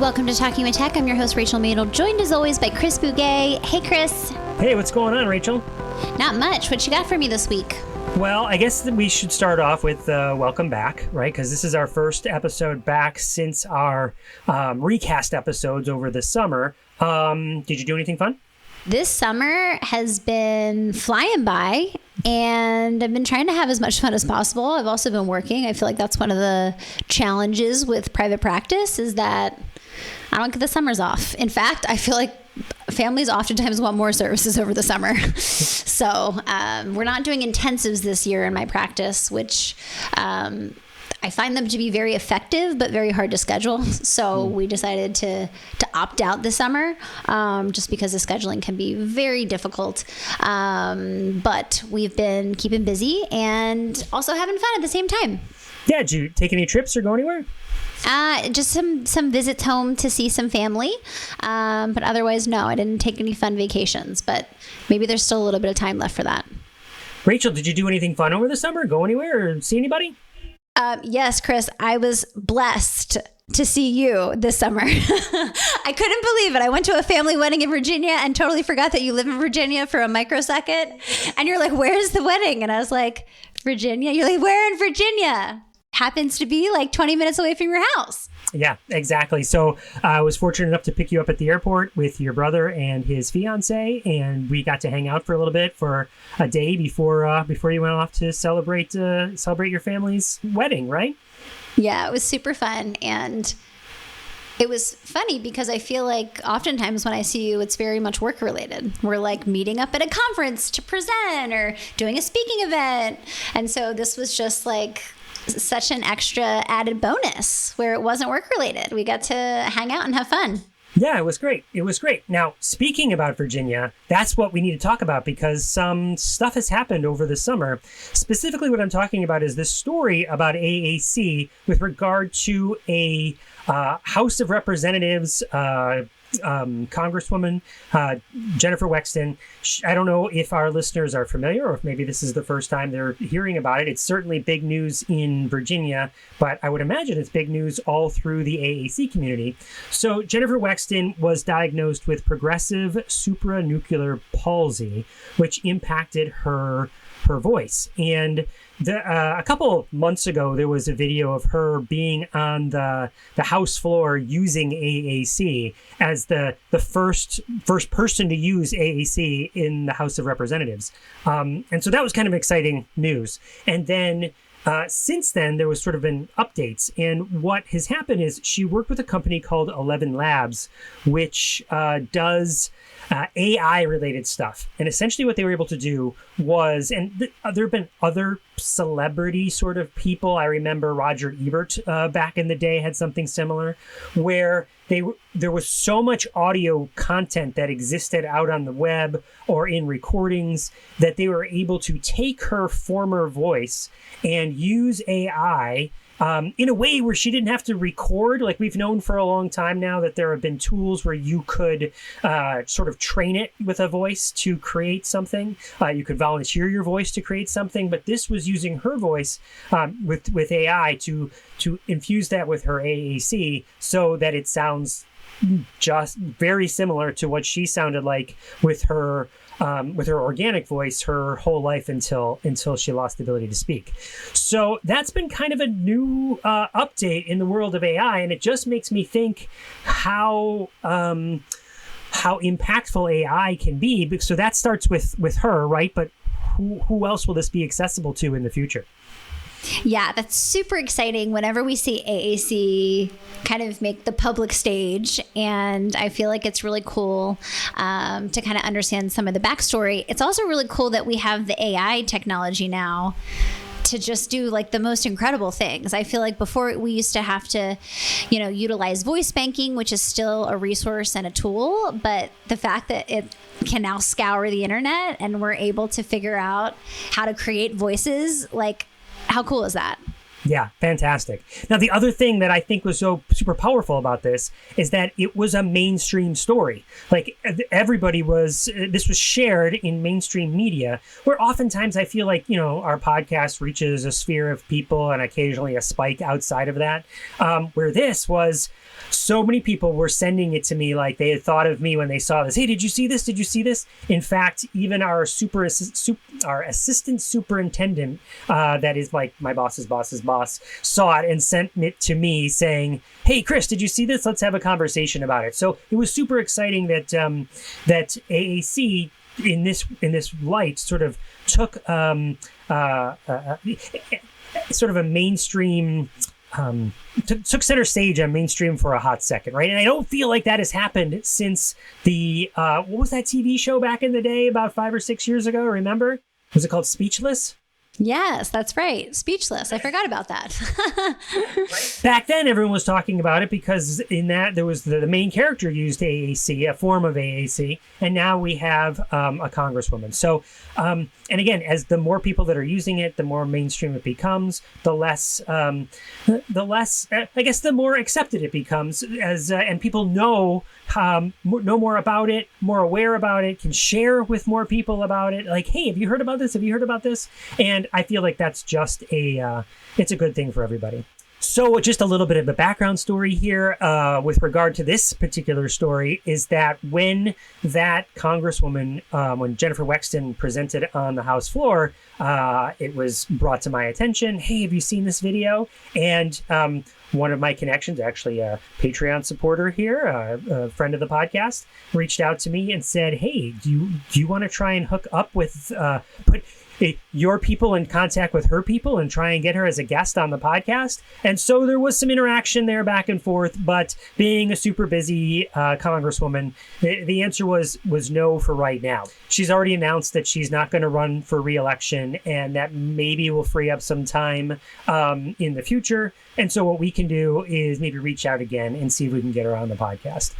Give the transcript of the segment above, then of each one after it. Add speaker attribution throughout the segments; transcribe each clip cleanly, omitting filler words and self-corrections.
Speaker 1: Welcome to Talking with Tech. I'm your host, Rachel Madel, joined as always by Chris Bouguet. Hey, Chris.
Speaker 2: Hey, what's going on, Rachel?
Speaker 1: Not much. What you got for me this week?
Speaker 2: Well, I guess that we should start off with welcome back, right? Because this is our first episode back since our recast episodes over the summer. Did you do anything fun?
Speaker 1: This summer has been flying by, and I've been trying to have as much fun as possible. I've also been working. I feel like that's one of the challenges with private practice is that I don't get the summers off. In fact, I feel like families oftentimes want more services over the summer. So we're not doing intensives this year in my practice, which I find them to be very effective, but very hard to schedule. So we decided to opt out this summer just because the scheduling can be very difficult. But we've been keeping busy and also having fun at the same time.
Speaker 2: Yeah, did you take any trips or go anywhere?
Speaker 1: Just some visits home to see some family. But otherwise, no, I didn't take any fun vacations. But maybe there's still a little bit of time left for that.
Speaker 2: Rachel, did you do anything fun over the summer? Go anywhere or see anybody?
Speaker 1: Yes, Chris, I was blessed to see you this summer. I couldn't believe it. I went to a family wedding in Virginia and totally forgot that you live in Virginia for a microsecond. And you're like, where's the wedding? And I was like, Virginia? You're like, where in Virginia? Happens to be like 20 minutes away from your house.
Speaker 2: Yeah, exactly. So I was fortunate enough to pick you up at the airport with your brother and his fiance, and we got to hang out for a little bit for a day before you went off to celebrate your family's wedding, right?
Speaker 1: Yeah, it was super fun, and it was funny because I feel like oftentimes when I see you, it's very much work related. We're like meeting up at a conference to present or doing a speaking event, and so this was just like such an extra added bonus where it wasn't work related. We got to hang out and have fun.
Speaker 2: Yeah, it was great. It was great. Now, speaking about Virginia, that's what we need to talk about because some stuff has happened over the summer. Specifically, what I'm talking about is this story about AAC with regard to a House of Representatives Congresswoman Jennifer Wexton. I don't know if our listeners are familiar or if maybe this is the first time they're hearing about it. It's certainly big news in Virginia, but I would imagine it's big news all through the AAC community. So Jennifer Wexton was diagnosed with progressive supranuclear palsy, which impacted her voice. And a couple of months ago, there was a video of her being on the House floor using AAC as the first person to use AAC in the House of Representatives. And so that was kind of exciting news. And then since then, there was sort of been updates. And what has happened is she worked with a company called 11 Labs, which does AI-related stuff. And essentially what they were able to do was, and there have been other celebrity sort of people. I remember Roger Ebert back in the day had something similar, where there was so much audio content that existed out on the web or in recordings that they were able to take her former voice and use AI in a way where she didn't have to record. Like we've known for a long time now that there have been tools where you could sort of train it with a voice to create something. You could volunteer your voice to create something, but this was using her voice with AI to infuse that with her AAC so that it sounds just very similar to what she sounded like with her organic voice her whole life until she lost the ability to speak. So that's been kind of a new update in the world of AI, and it just makes me think how impactful AI can be. So that starts with her, right? But who else will this be accessible to in the future?
Speaker 1: Yeah, that's super exciting whenever we see AAC kind of make the public stage. And I feel like it's really cool to kind of understand some of the backstory. It's also really cool that we have the AI technology now to just do like the most incredible things. I feel like before we used to have to, utilize voice banking, which is still a resource and a tool. But the fact that it can now scour the internet and we're able to figure out how to create voices, like, how cool is that?
Speaker 2: Yeah, fantastic. Now, the other thing that I think was so super powerful about this is that it was a mainstream story. Like everybody this was shared in mainstream media, where oftentimes I feel like, our podcast reaches a sphere of people and occasionally a spike outside of that, where this was so many people were sending it to me like they had thought of me when they saw this. Hey, did you see this? Did you see this? In fact, even our assistant superintendent, that is like my boss's boss's boss, saw it and sent it to me saying, hey, Chris, did you see this? Let's have a conversation about it. So it was super exciting that that AAC in this light sort of took sort of a mainstream took center stage on mainstream for a hot second, right? And I don't feel like that has happened since the what was that TV show back in the day about 5 or 6 years ago? Remember? Was it called Speechless?
Speaker 1: Yes, that's right. Speechless. I forgot about that.
Speaker 2: Back then, everyone was talking about it because in that there was the main character used AAC, a form of AAC, and now we have a congresswoman. So, and again, as the more people that are using it, the more mainstream it becomes, the less, I guess, the more accepted it becomes, and people know more about it, more aware about it, can share with more people about it. Like, hey, have you heard about this? Have you heard about this? And I feel like that's just it's a good thing for everybody. So just a little bit of a background story here with regard to this particular story is that when that congresswoman, when Jennifer Wexton presented on the House floor, it was brought to my attention. Hey, have you seen this video? And one of my connections, actually a Patreon supporter here, a friend of the podcast, reached out to me and said, hey, do you want to try and hook up with, put your people in contact with her people and try and get her as a guest on the podcast? And so there was some interaction there back and forth, but being a super busy congresswoman, the answer was no for right now. She's already announced that she's not going to run for re-election, and that maybe will free up some time in the future. And so what we can do is maybe reach out again and see if we can get her on the podcast.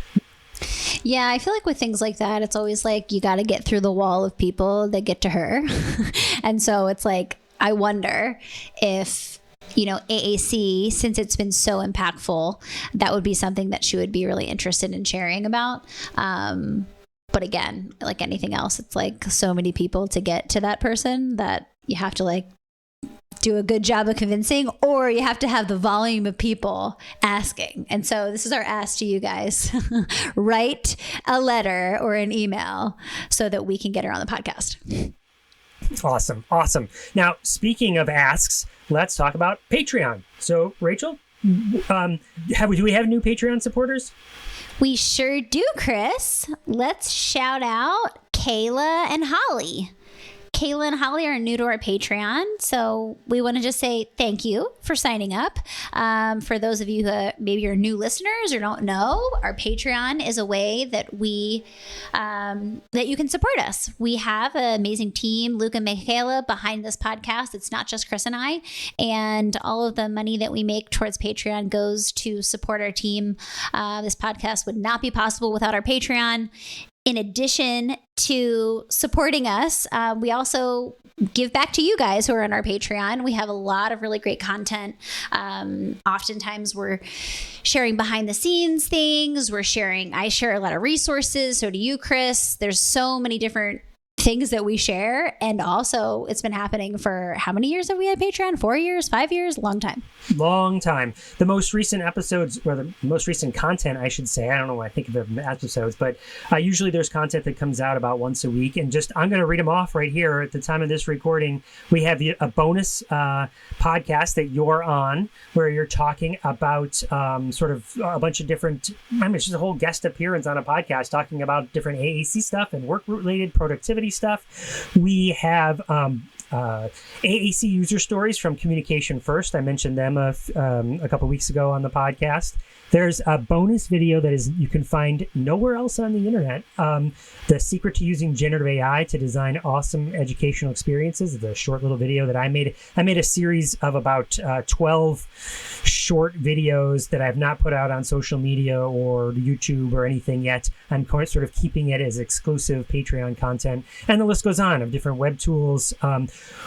Speaker 1: Yeah, I feel like with things like that, it's always like you got to get through the wall of people that get to her. And so it's like, I wonder if, AAC, since it's been so impactful, that would be something that she would be really interested in sharing about. But again, like anything else, it's like so many people to get to that person that you have to like do a good job of convincing, or you have to have the volume of people asking. And so this is our ask to you guys. Write a letter or an email so that we can get her on the podcast.
Speaker 2: Awesome. Now, speaking of asks, let's talk about Patreon. So, Rachel, do we have new Patreon supporters?
Speaker 1: We sure do, Chris. Let's shout out Kayla and Holly. Kayla and Holly are new to our Patreon, so we want to just say thank you for signing up. For those of you who maybe are new listeners or don't know, our Patreon is a way that that you can support us. We have an amazing team, Luke and Michaela, behind this podcast. It's not just Chris and I, and all of the money that we make towards Patreon goes to support our team. This podcast would not be possible without our Patreon. In addition to supporting us, we also give back to you guys who are on our Patreon. We have a lot of really great content. Oftentimes we're sharing behind the scenes things. I share a lot of resources. So do you, Chris. There's so many different things that we share. And also it's been happening for how many years have we had Patreon? 4 years, 5 years, long time. The most recent episodes, or the most recent content, I should say, I don't know what I think of them episodes, but usually there's content that comes out about once a week. And I'm going to read them off right here at the time of this recording. We have a bonus podcast that you're on, where you're talking about sort of a bunch of different, it's just a whole guest appearance on a podcast talking about different AAC stuff and work-related productivity stuff. We have AAC user stories from Communication First. I mentioned them a couple weeks ago on the podcast. There's a bonus video that you can find nowhere else on the internet. The secret to using generative AI to design awesome educational experiences. It's a short little video that I made. I made a series of about 12 short videos that I've not put out on social media or YouTube or anything yet. I'm sort of keeping it as exclusive Patreon content. And the list goes on of different web tools.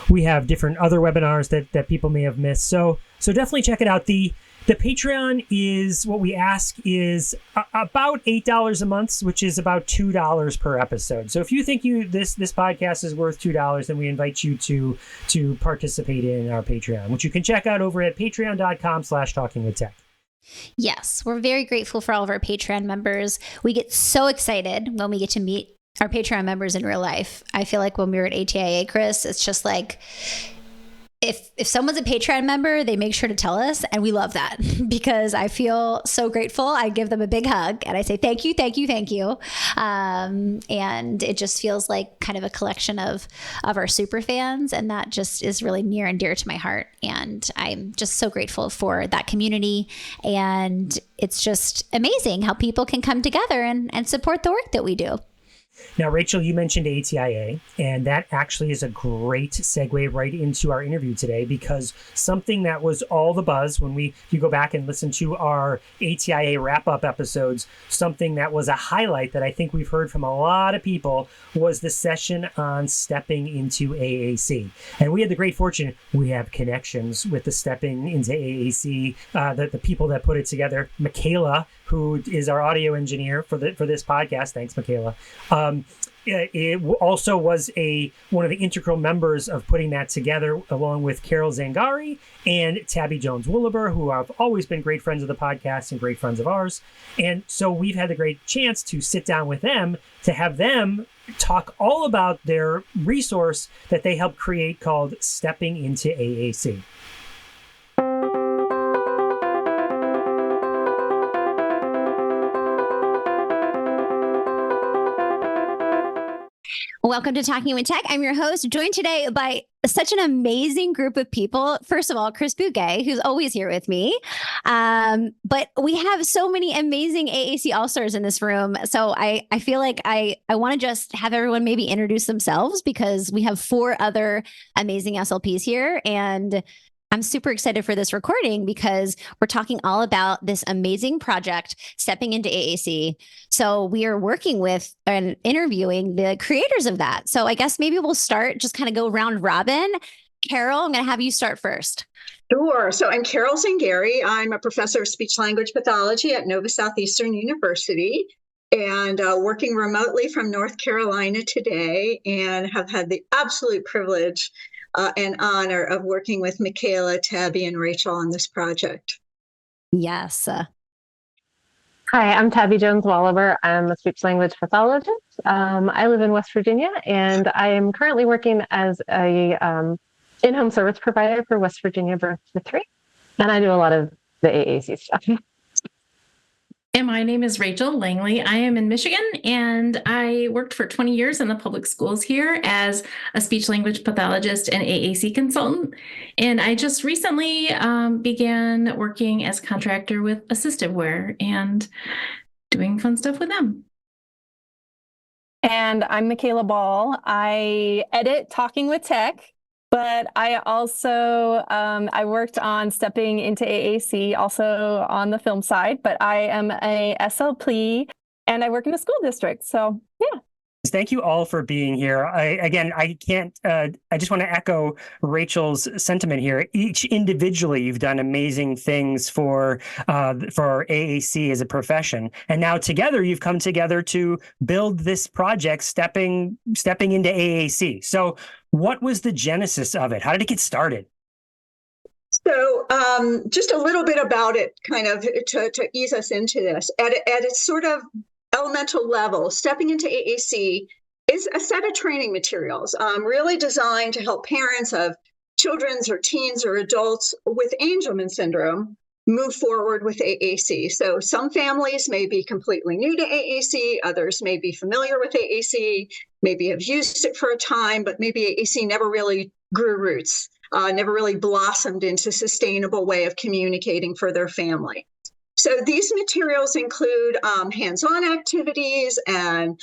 Speaker 1: We have different other webinars that people may have missed. So
Speaker 2: So definitely check it out. The Patreon is, what we ask is about $8 a month, which is about $2 per episode. So if you think this podcast is worth $2, then we invite you to participate in our Patreon, which you can check out over at patreon.com/talkingwithtech.
Speaker 1: Yes, we're very grateful for all of our Patreon members. We get so excited when we get to meet our Patreon members in real life. I feel like when we were at ATIA, Chris, it's just like, if someone's a Patreon member, they make sure to tell us, and we love that because I feel so grateful. I give them a big hug and I say thank you, thank you, thank you. And it just feels like kind of a collection of our super fans, and that just is really near and dear to my heart. And I'm just so grateful for that community. And it's just amazing how people can come together and support the work that we do.
Speaker 2: Now, Rachel, you mentioned ATIA, and that actually is a great segue right into our interview today, because something that was all the buzz when you go back and listen to our ATIA wrap-up episodes, something that was a highlight that I think we've heard from a lot of people was the session on stepping into AAC. And we had the great fortune, we have connections with the Stepping into AAC, the people that put it together. Michaela, who is our audio engineer for this podcast. Thanks, Michaela. It also was one of the integral members of putting that together, along with Carole Zangari and Tabi Jones-Wohleber, who have always been great friends of the podcast and great friends of ours. And so we've had the great chance to sit down with them, to have them talk all about their resource that they helped create called Stepping into AAC.
Speaker 1: Welcome to Talking with Tech. I'm your host, joined today by such an amazing group of people. First of all, Chris Bouguet, who's always here with me. But we have so many amazing AAC All-Stars in this room. So I feel like I want to just have everyone maybe introduce themselves, because we have 4 other amazing SLPs here. And I'm super excited for this recording because we're talking all about this amazing project, Stepping into AAC. So we are working with and interviewing the creators of that. So I guess maybe we'll start, just kind of go round robin. Carole, I'm going to have you start first.
Speaker 3: Sure. So I'm Carole Zangari. I'm a professor of speech language pathology at Nova Southeastern University, and working remotely from North Carolina today, and have had the absolute privilege and honor of working with Michaela, Tabi, and Rachel on this project.
Speaker 1: Yes.
Speaker 4: Hi, I'm Tabi Jones-Wohleber. I'm a speech language pathologist. I live in West Virginia, and I am currently working as a in-home service provider for West Virginia Birth to 3, and I do a lot of the AAC stuff.
Speaker 5: And my name is Rachel Langley. I am in Michigan, and I worked for 20 years in the public schools here as a speech language pathologist and AAC consultant. And I just recently began working as a contractor with Assistive Wear and doing fun stuff with them.
Speaker 6: And I'm Michaela Ball. I edit Talking with Tech, but I also, I worked on Stepping into AAC, also on the film side, but I am a SLP and I work in a school district. So, yeah.
Speaker 2: Thank you all for being here. I just want to echo Rachel's sentiment here. Each individually, you've done amazing things for AAC as a profession, and now together you've come together to build this project, stepping into AAC. So, what was the genesis of it? How did it get started?
Speaker 3: So just a little bit about it, kind of to ease us into this. At its sort of elemental level, Stepping into AAC is a set of training materials really designed to help parents of children's or teens or adults with Angelman syndrome move forward with AAC. So some families may be completely new to AAC, others may be familiar with AAC, maybe have used it for a time, but maybe AAC never really grew roots, never really blossomed into a sustainable way of communicating for their family. So these materials include hands-on activities and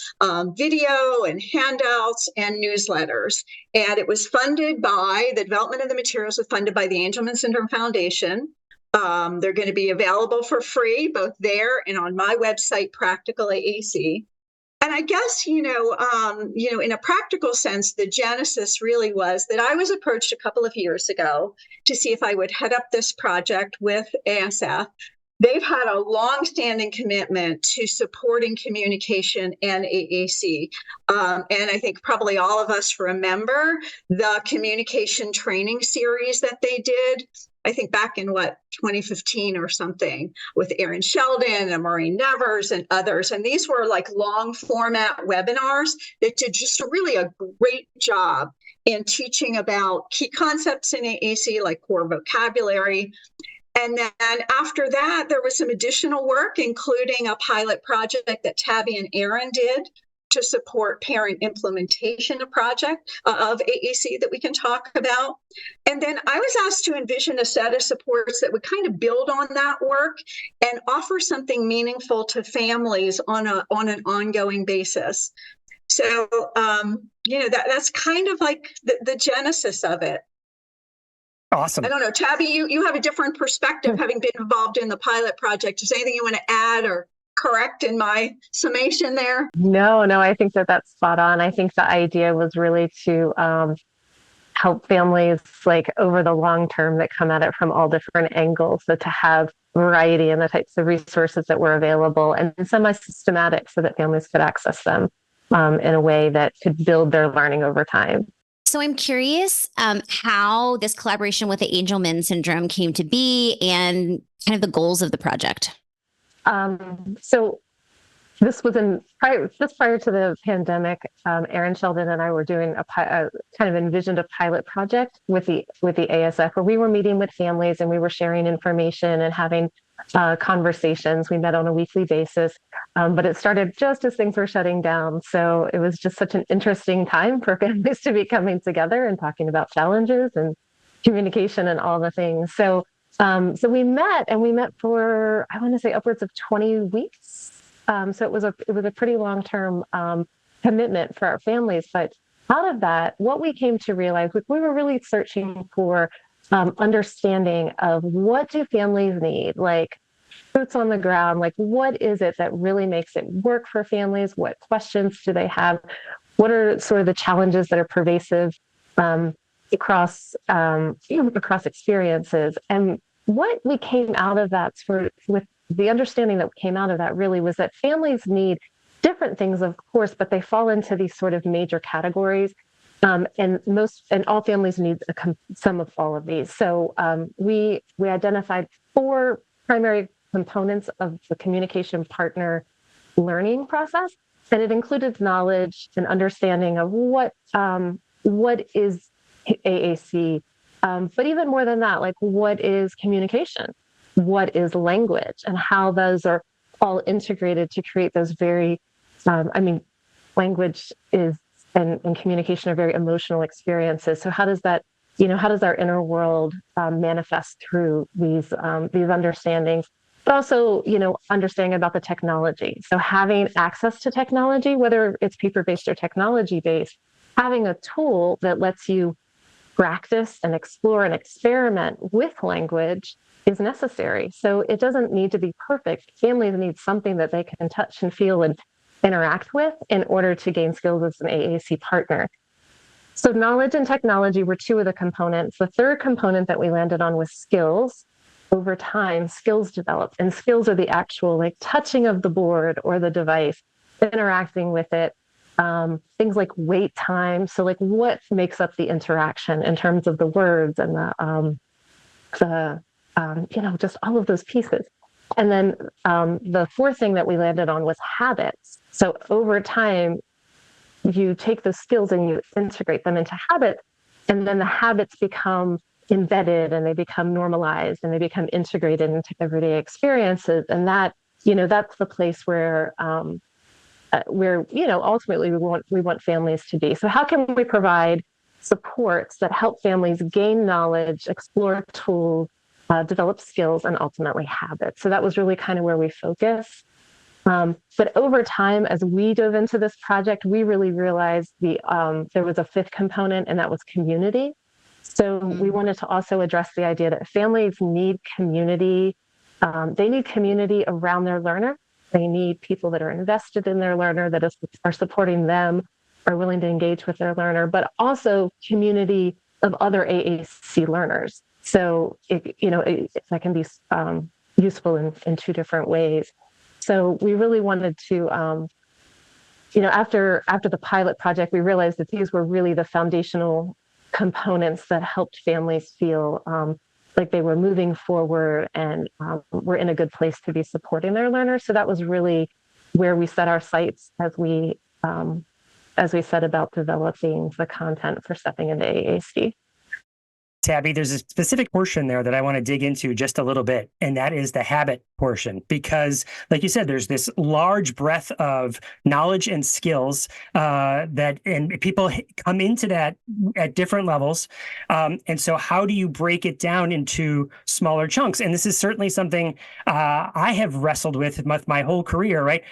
Speaker 3: video and handouts and newsletters. And it was funded by, the development of the materials was funded by the Angelman Syndrome Foundation. They're going to be available for free, both there and on my website, Practical AAC. And I guess, in a practical sense, the genesis really was that I was approached a couple of years ago to see if I would head up this project with ASF. They've had a long-standing commitment to supporting communication and AAC. And I think probably all of us remember the communication training series that they did, I think back in 2015 or something, with Erin Sheldon and Maureen Nevers and others. And these were like long format webinars that did just really a great job in teaching about key concepts in AAC, like core vocabulary. And then after that, there was some additional work, including a pilot project that Tabi and Erin did to support parent implementation of AAC that we can talk about. And then I was asked to envision a set of supports that would kind of build on that work and offer something meaningful to families on an ongoing basis. So, that's kind of like the genesis of it.
Speaker 2: Awesome.
Speaker 3: I don't know, Tabi, you have a different perspective, having been involved in the pilot project. Is there anything you want to add or correct in my summation there?
Speaker 4: No, I think that's spot on. I think the idea was really to help families like over the long term that come at it from all different angles. So to have variety in the types of resources that were available and semi-systematic so that families could access them in a way that could build their learning over time.
Speaker 7: So I'm curious how this collaboration with the Angelman syndrome came to be and kind of the goals of the project.
Speaker 4: So this was just prior to the pandemic. Erin Sheldon and I were doing a kind of envisioned a pilot project with the ASF where we were meeting with families and we were sharing information and having conversations. We met on a weekly basis, but it started just as things were shutting down. So it was just such an interesting time for families to be coming together and talking about challenges and communication and all the things. So we met for, I want to say, upwards of 20 weeks. So it was a pretty long-term commitment for our families. But out of that, what we came to realize was we were really searching for understanding of what do families need, like boots on the ground, like what is it that really makes it work for families? What questions do they have? What are sort of the challenges that are pervasive across experiences? And what we came out of that with the understanding that came out of that really was that families need different things, of course, but they fall into these sort of major categories. And all families need some of all of these. So we identified 4 primary components of the communication partner learning process, and it included knowledge and understanding of what is AAC, but even more than that, like what is communication, what is language, and how those are all integrated to create those very, language is and communication are very emotional experiences. So how does that, how does our inner world manifest through these understandings, but also, understanding about the technology. So having access to technology, whether it's paper-based or technology-based, having a tool that lets you practice and explore and experiment with language is necessary. So it doesn't need to be perfect. Families need something that they can touch and feel and interact with in order to gain skills as an AAC partner. So knowledge and technology were 2 of the components. The third component that we landed on was skills. Over time, skills developed, and skills are the actual like touching of the board or the device, interacting with it, things like wait time. So like what makes up the interaction in terms of the words and just all of those pieces. And then the 4th thing that we landed on was habits. So over time, you take the skills and you integrate them into habits, and then the habits become embedded and they become normalized and they become integrated into everyday experiences. And that, that's the place where ultimately we want families to be. So how can we provide supports that help families gain knowledge, explore tools, develop skills, and ultimately habits? So that was really kind of where we focus. But over time, as we dove into this project, we really realized there was a 5th component, and that was community. So we wanted to also address the idea that families need community. They need community around their learner, They need people that are invested in their learner, that are supporting them, are willing to engage with their learner, but also community of other AAC learners. So that can be useful in two different ways. So we really wanted to, after the pilot project, we realized that these were really the foundational components that helped families feel like they were moving forward and were in a good place to be supporting their learners. So that was really where we set our sights as we set about developing the content for stepping into AAC.
Speaker 2: Tabi, there's a specific portion there that I want to dig into just a little bit, and that is the habit portion. Because, like you said, there's this large breadth of knowledge and skills and people come into that at different levels. And so how do you break it down into smaller chunks? And this is certainly something I have wrestled with my whole career, right?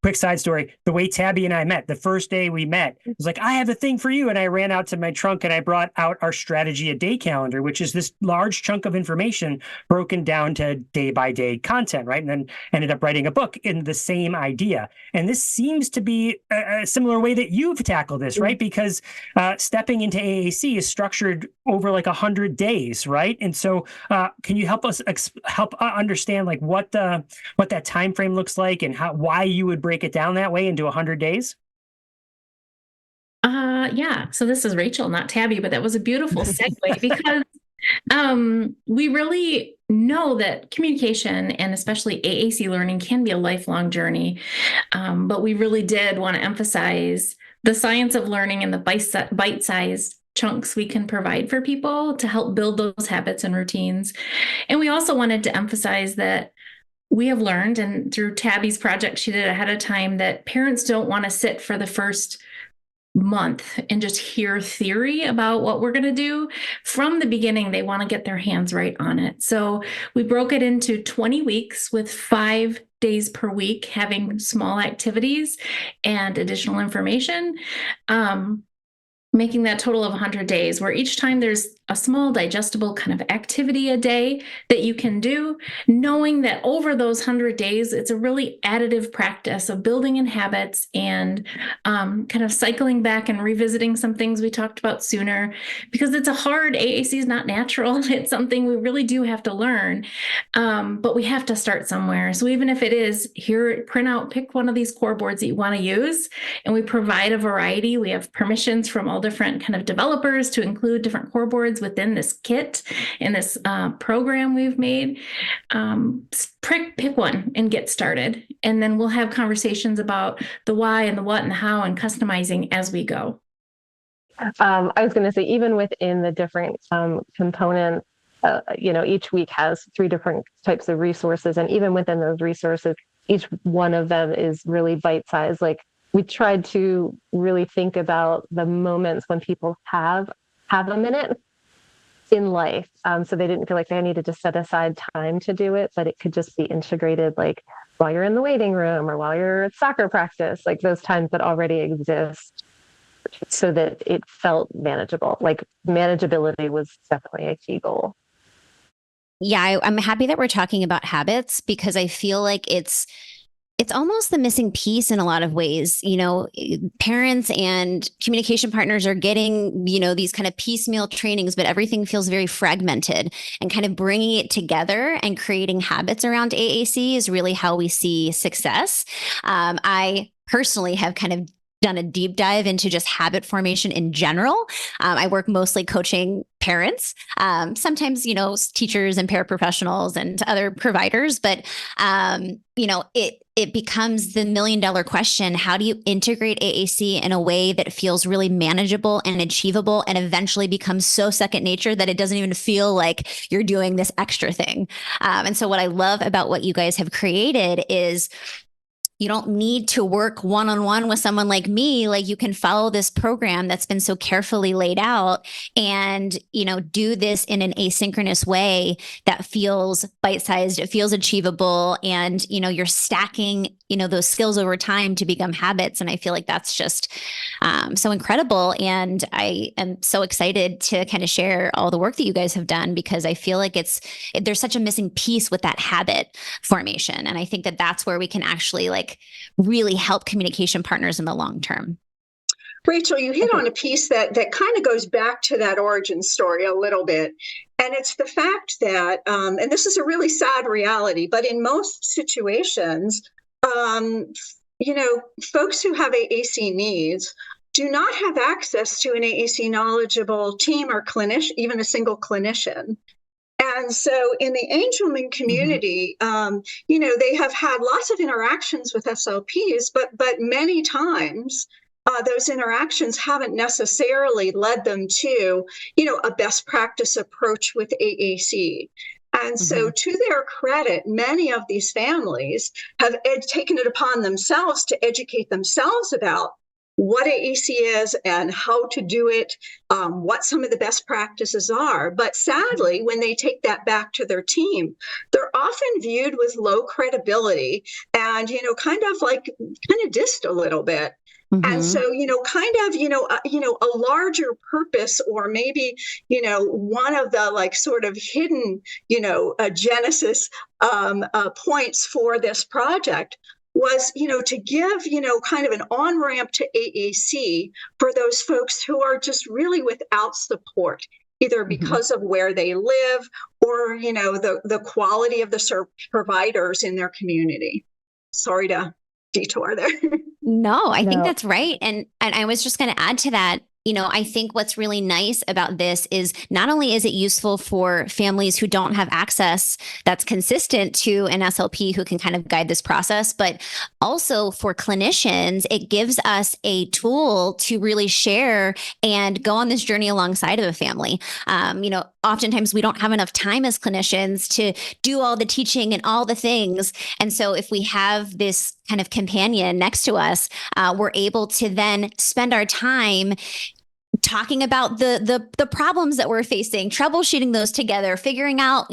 Speaker 2: Quick side story, the way Tabi and I met, the first day we met, it was like, I have a thing for you. And I ran out to my trunk and I brought out our strategy a day calendar, which is this large chunk of information broken down to day by day content, right? And then ended up writing a book in the same idea. And this seems to be a similar way that you've tackled this, right? Because stepping into AAC is structured over like 100 days, right? And so can you help us understand like what that time frame looks like and why you would break it down that way into 100 days?
Speaker 5: Yeah. So this is Rachel, not Tabi, but that was a beautiful segue because we really know that communication and especially AAC learning can be a lifelong journey. But we really did want to emphasize the science of learning and the bite-sized chunks we can provide for people to help build those habits and routines. And we also wanted to emphasize that we have learned, and through Tabi's project she did ahead of time, that parents don't want to sit for the first month and just hear theory about what we're going to do. From the beginning, they want to get their hands right on it. So we broke it into 20 weeks with 5 days per week, having small activities and additional information. Making that total of 100 days, where each time there's a small digestible kind of activity a day that you can do, knowing that over those 100 days, it's a really additive practice of building in habits and kind of cycling back and revisiting some things we talked about sooner, because it's AAC is not natural. It's something we really do have to learn, but we have to start somewhere. So even if it is here, pick one of these core boards that you want to use, and we provide a variety. We have permissions from all different kind of developers to include different core boards within this kit and this program we've made. Pick one and get started. And then we'll have conversations about the why and the what and the how and customizing as we go.
Speaker 4: I was going to say, even within the different components, each week has 3 different types of resources. And even within those resources, each one of them is really bite-sized. Like, we tried to really think about the moments when people have a minute in life. So they didn't feel like they needed to set aside time to do it, but it could just be integrated, like while you're in the waiting room or while you're at soccer practice, like those times that already exist, so that it felt manageable. Like, manageability was definitely a key goal.
Speaker 7: Yeah, I'm happy that we're talking about habits, because I feel like it's almost the missing piece in a lot of ways. Parents and communication partners are getting, these kind of piecemeal trainings, but everything feels very fragmented, and kind of bringing it together and creating habits around AAC is really how we see success. I personally have kind of done a deep dive into just habit formation in general. I work mostly coaching parents, sometimes, teachers and paraprofessionals and other providers, but, it becomes the $1 million question. How do you integrate AAC in a way that feels really manageable and achievable, and eventually becomes so second nature that it doesn't even feel like you're doing this extra thing? And so what I love about what you guys have created is, you don't need to work one-on-one with someone like me. Like, you can follow this program that's been so carefully laid out and, do this in an asynchronous way that feels bite-sized, it feels achievable. And, you're stacking, those skills over time to become habits. And I feel like that's just so incredible. And I am so excited to kind of share all the work that you guys have done, because I feel like there's such a missing piece with that habit formation. And I think that that's where we can actually really help communication partners in the long term.
Speaker 3: Rachel, you hit on a piece that kind of goes back to that origin story a little bit. And it's the fact that, and this is a really sad reality, but in most situations, folks who have AAC needs do not have access to an AAC knowledgeable team or clinician, even a single clinician. And so in the Angelman community, they have had lots of interactions with SLPs, but many times those interactions haven't necessarily led them to, a best practice approach with AAC. And so to their credit, many of these families have taken it upon themselves to educate themselves about what AAC is and how to do it, what some of the best practices are. But sadly, when they take that back to their team, they're often viewed with low credibility and, kind of dissed a little bit. And so, a larger purpose, or maybe, one of the sort of hidden, genesis points for this project was, to give, kind of an on-ramp to AAC for those folks who are just really without support, either because of where they live or, the quality of the providers in their community. Sorry to detour there.
Speaker 7: No, I think that's right. And I was just going to add to that. I think what's really nice about this is not only is it useful for families who don't have access that's consistent to an SLP who can kind of guide this process, but also for clinicians, it gives us a tool to really share and go on this journey alongside of a family. Oftentimes we don't have enough time as clinicians to do all the teaching and all the things. And so if we have this kind of companion next to us, we're able to then spend our time talking about the problems that we're facing, troubleshooting those together, figuring out,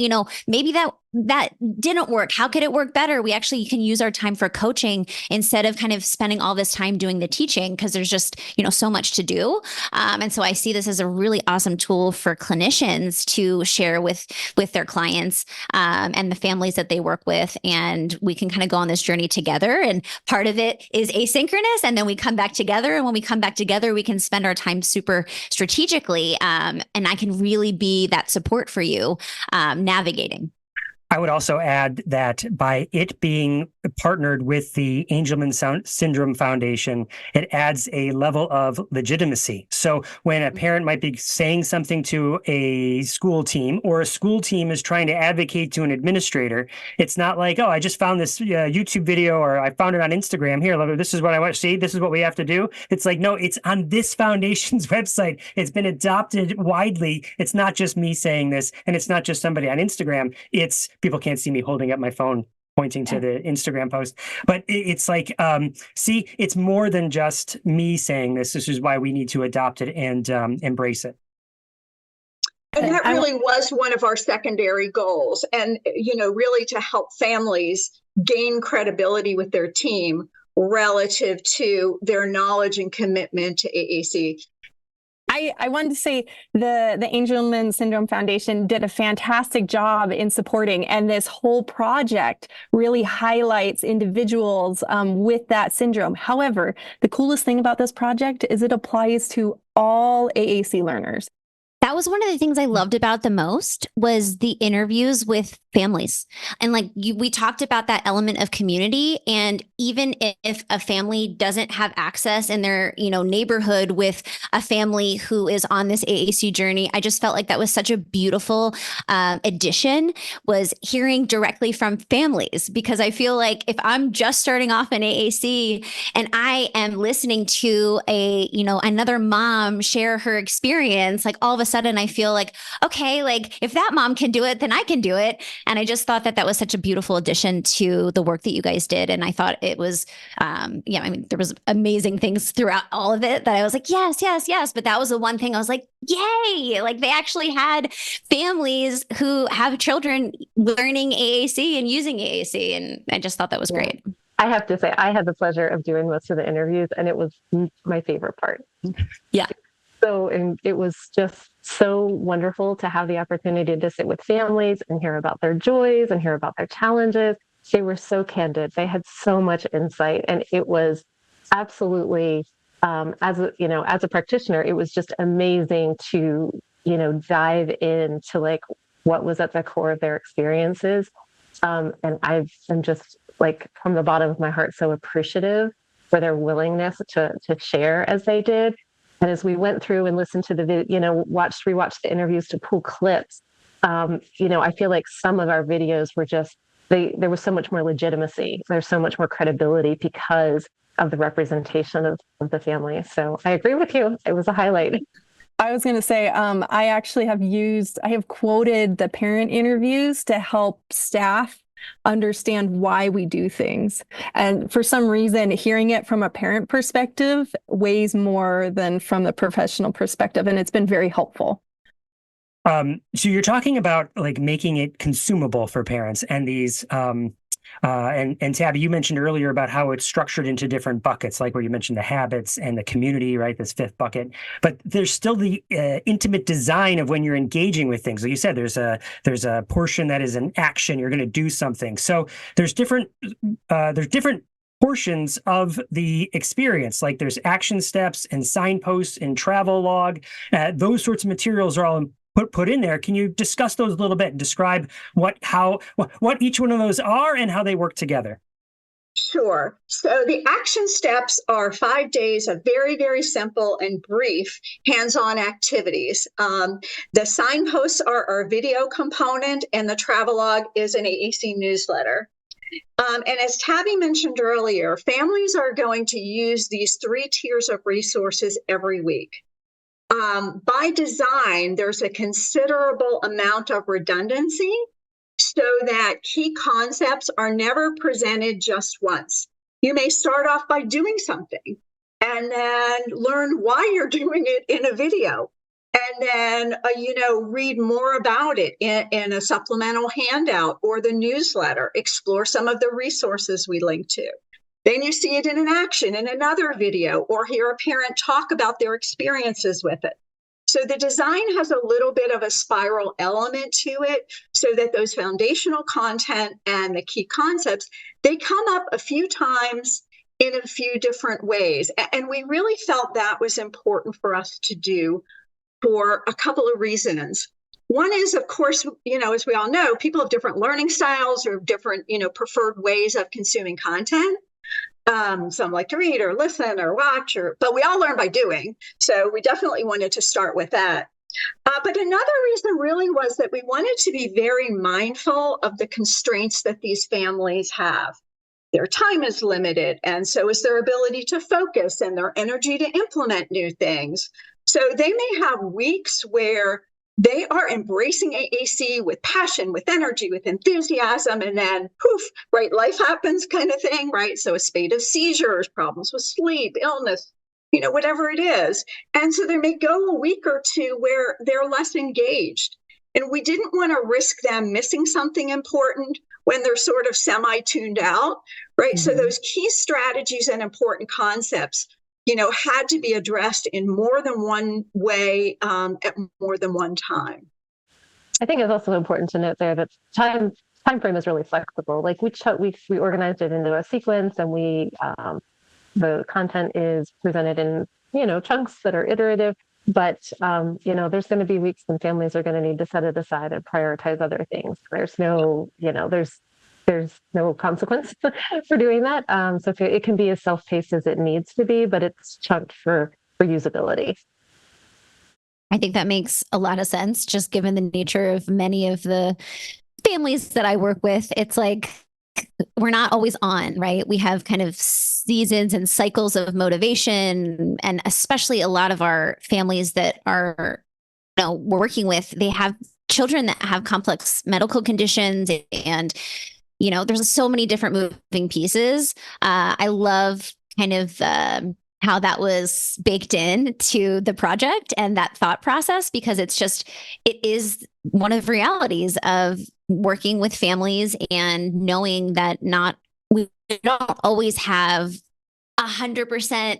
Speaker 7: maybe that didn't work. How could it work better? We actually can use our time for coaching instead of kind of spending all this time doing the teaching, because there's just, so much to do. And so I see this as a really awesome tool for clinicians to share with their clients and the families that they work with. And we can kind of go on this journey together. And part of it is asynchronous. And then we come back together. And when we come back together, we can spend our time super strategically. And I can really be that support for you navigating.
Speaker 2: I would also add that by it being partnered with the Angelman Syndrome Foundation, it adds a level of legitimacy. So when a parent might be saying something to a school team, or a school team is trying to advocate to an administrator, it's not like, oh, I just found this YouTube video, or I found it on Instagram. Here, look, this is what I want to see. This is what we have to do. It's like, no, it's on this foundation's website. It's been adopted widely. It's not just me saying this, and it's not just somebody on Instagram. It's people can't see me holding up my phone pointing to the Instagram post, but it's like, see, it's more than just me saying this. This is why we need to adopt it and embrace it.
Speaker 3: And that really was one of our secondary goals. And, really to help families gain credibility with their team relative to their knowledge and commitment to AAC.
Speaker 6: I wanted to say the Angelman Syndrome Foundation did a fantastic job in supporting, and this whole project really highlights individuals with that syndrome. However, the coolest thing about this project is it applies to all AAC learners.
Speaker 7: That was one of the things I loved about the most was the interviews with families. And we talked about that element of community. And even if a family doesn't have access in their, neighborhood with a family who is on this AAC journey, I just felt like that was such a beautiful addition, was hearing directly from families. Because I feel like if I'm just starting off in AAC and I am listening to another mom share her experience, all of a sudden I feel like, okay, if that mom can do it, then I can do it. And I just thought that that was such a beautiful addition to the work that you guys did. And I thought it was, yeah, I mean, there was amazing things throughout all of it that I was like, yes, yes, yes. But that was the one thing I was like, yay, like they actually had families who have children learning AAC and using AAC. And I just thought that was great.
Speaker 4: I have to say, I had the pleasure of doing most of the interviews, and it was my favorite part.
Speaker 7: Yeah.
Speaker 4: So, and it was just so wonderful to have the opportunity to sit with families and hear about their joys and hear about their challenges. They were so candid. They had so much insight, and it was absolutely, as a practitioner, it was just amazing to, dive into like what was at the core of their experiences. And I'm just like from the bottom of my heart so appreciative for their willingness to share as they did. And as we went through and listened to the rewatched the interviews to pull clips, I feel like some of our videos were just there was so much more legitimacy. There's so much more credibility because of the representation of the family. So I agree with you. It was a highlight.
Speaker 6: I was going to say, I actually I have quoted the parent interviews to help staff understand why we do things. And for some reason, hearing it from a parent perspective weighs more than from the professional perspective. And it's been very helpful.
Speaker 2: So you're talking about like making it consumable for parents and these, and Tabi, you mentioned earlier about how it's structured into different buckets, like where you mentioned the habits and the community, right? This fifth bucket, but there's still the intimate design of when you're engaging with things. Like you said, there's a portion that is an action. You're going to do something. So there's different portions of the experience. Like there's action steps and signposts and travel log. Those sorts of materials are all put in there. Can you discuss those a little bit and describe what each one of those are and how they work together?
Speaker 3: Sure. So the action steps are 5 days of very, very simple and brief hands-on activities. The signposts are our video component, and the travelogue is an AAC newsletter. And as Tabi mentioned earlier, families are going to use these 3 tiers of resources every week. By design, there's a considerable amount of redundancy so that key concepts are never presented just once. You may start off by doing something and then learn why you're doing it in a video, and then, read more about it in a supplemental handout or the newsletter, explore some of the resources we link to. Then you see it in an action in another video, or hear a parent talk about their experiences with it. So the design has a little bit of a spiral element to it, so that those foundational content and the key concepts, they come up a few times in a few different ways. And we really felt that was important for us to do for a couple of reasons. One is, of course, as we all know, people have different learning styles or different, preferred ways of consuming content. Some like to read or listen or watch, but we all learn by doing. So we definitely wanted to start with that. But another reason really was that we wanted to be very mindful of the constraints that these families have. Their time is limited, and so is their ability to focus and their energy to implement new things. So they may have weeks where they are embracing AAC with passion, with energy, with enthusiasm, and then poof, right, life happens kind of thing, right? So a spate of seizures, problems with sleep, illness, whatever it is. And so there may go a week or two where they're less engaged. And we didn't want to risk them missing something important when they're sort of semi-tuned out, right? Mm-hmm. So those key strategies and important concepts had to be addressed in more than one way at more than one time.
Speaker 4: I think it's also important to note there that time frame is really flexible. Like we organized it into a sequence, and the content is presented in chunks that are iterative. But there's going to be weeks when families are going to need to set it aside and prioritize other things. There's no there's no consequence for doing that. So it can be as self-paced as it needs to be, but it's chunked for usability.
Speaker 1: I think that makes a lot of sense, just given the nature of many of the families that I work with. It's like we're not always on, right? We have kind of seasons and cycles of motivation, and especially a lot of our families that are we're working with, they have
Speaker 7: children that have complex medical conditions, and there's so many different moving pieces. I love kind of how that was baked in to the project and that thought process, because it is one of the realities of working with families and knowing that we don't always have 100%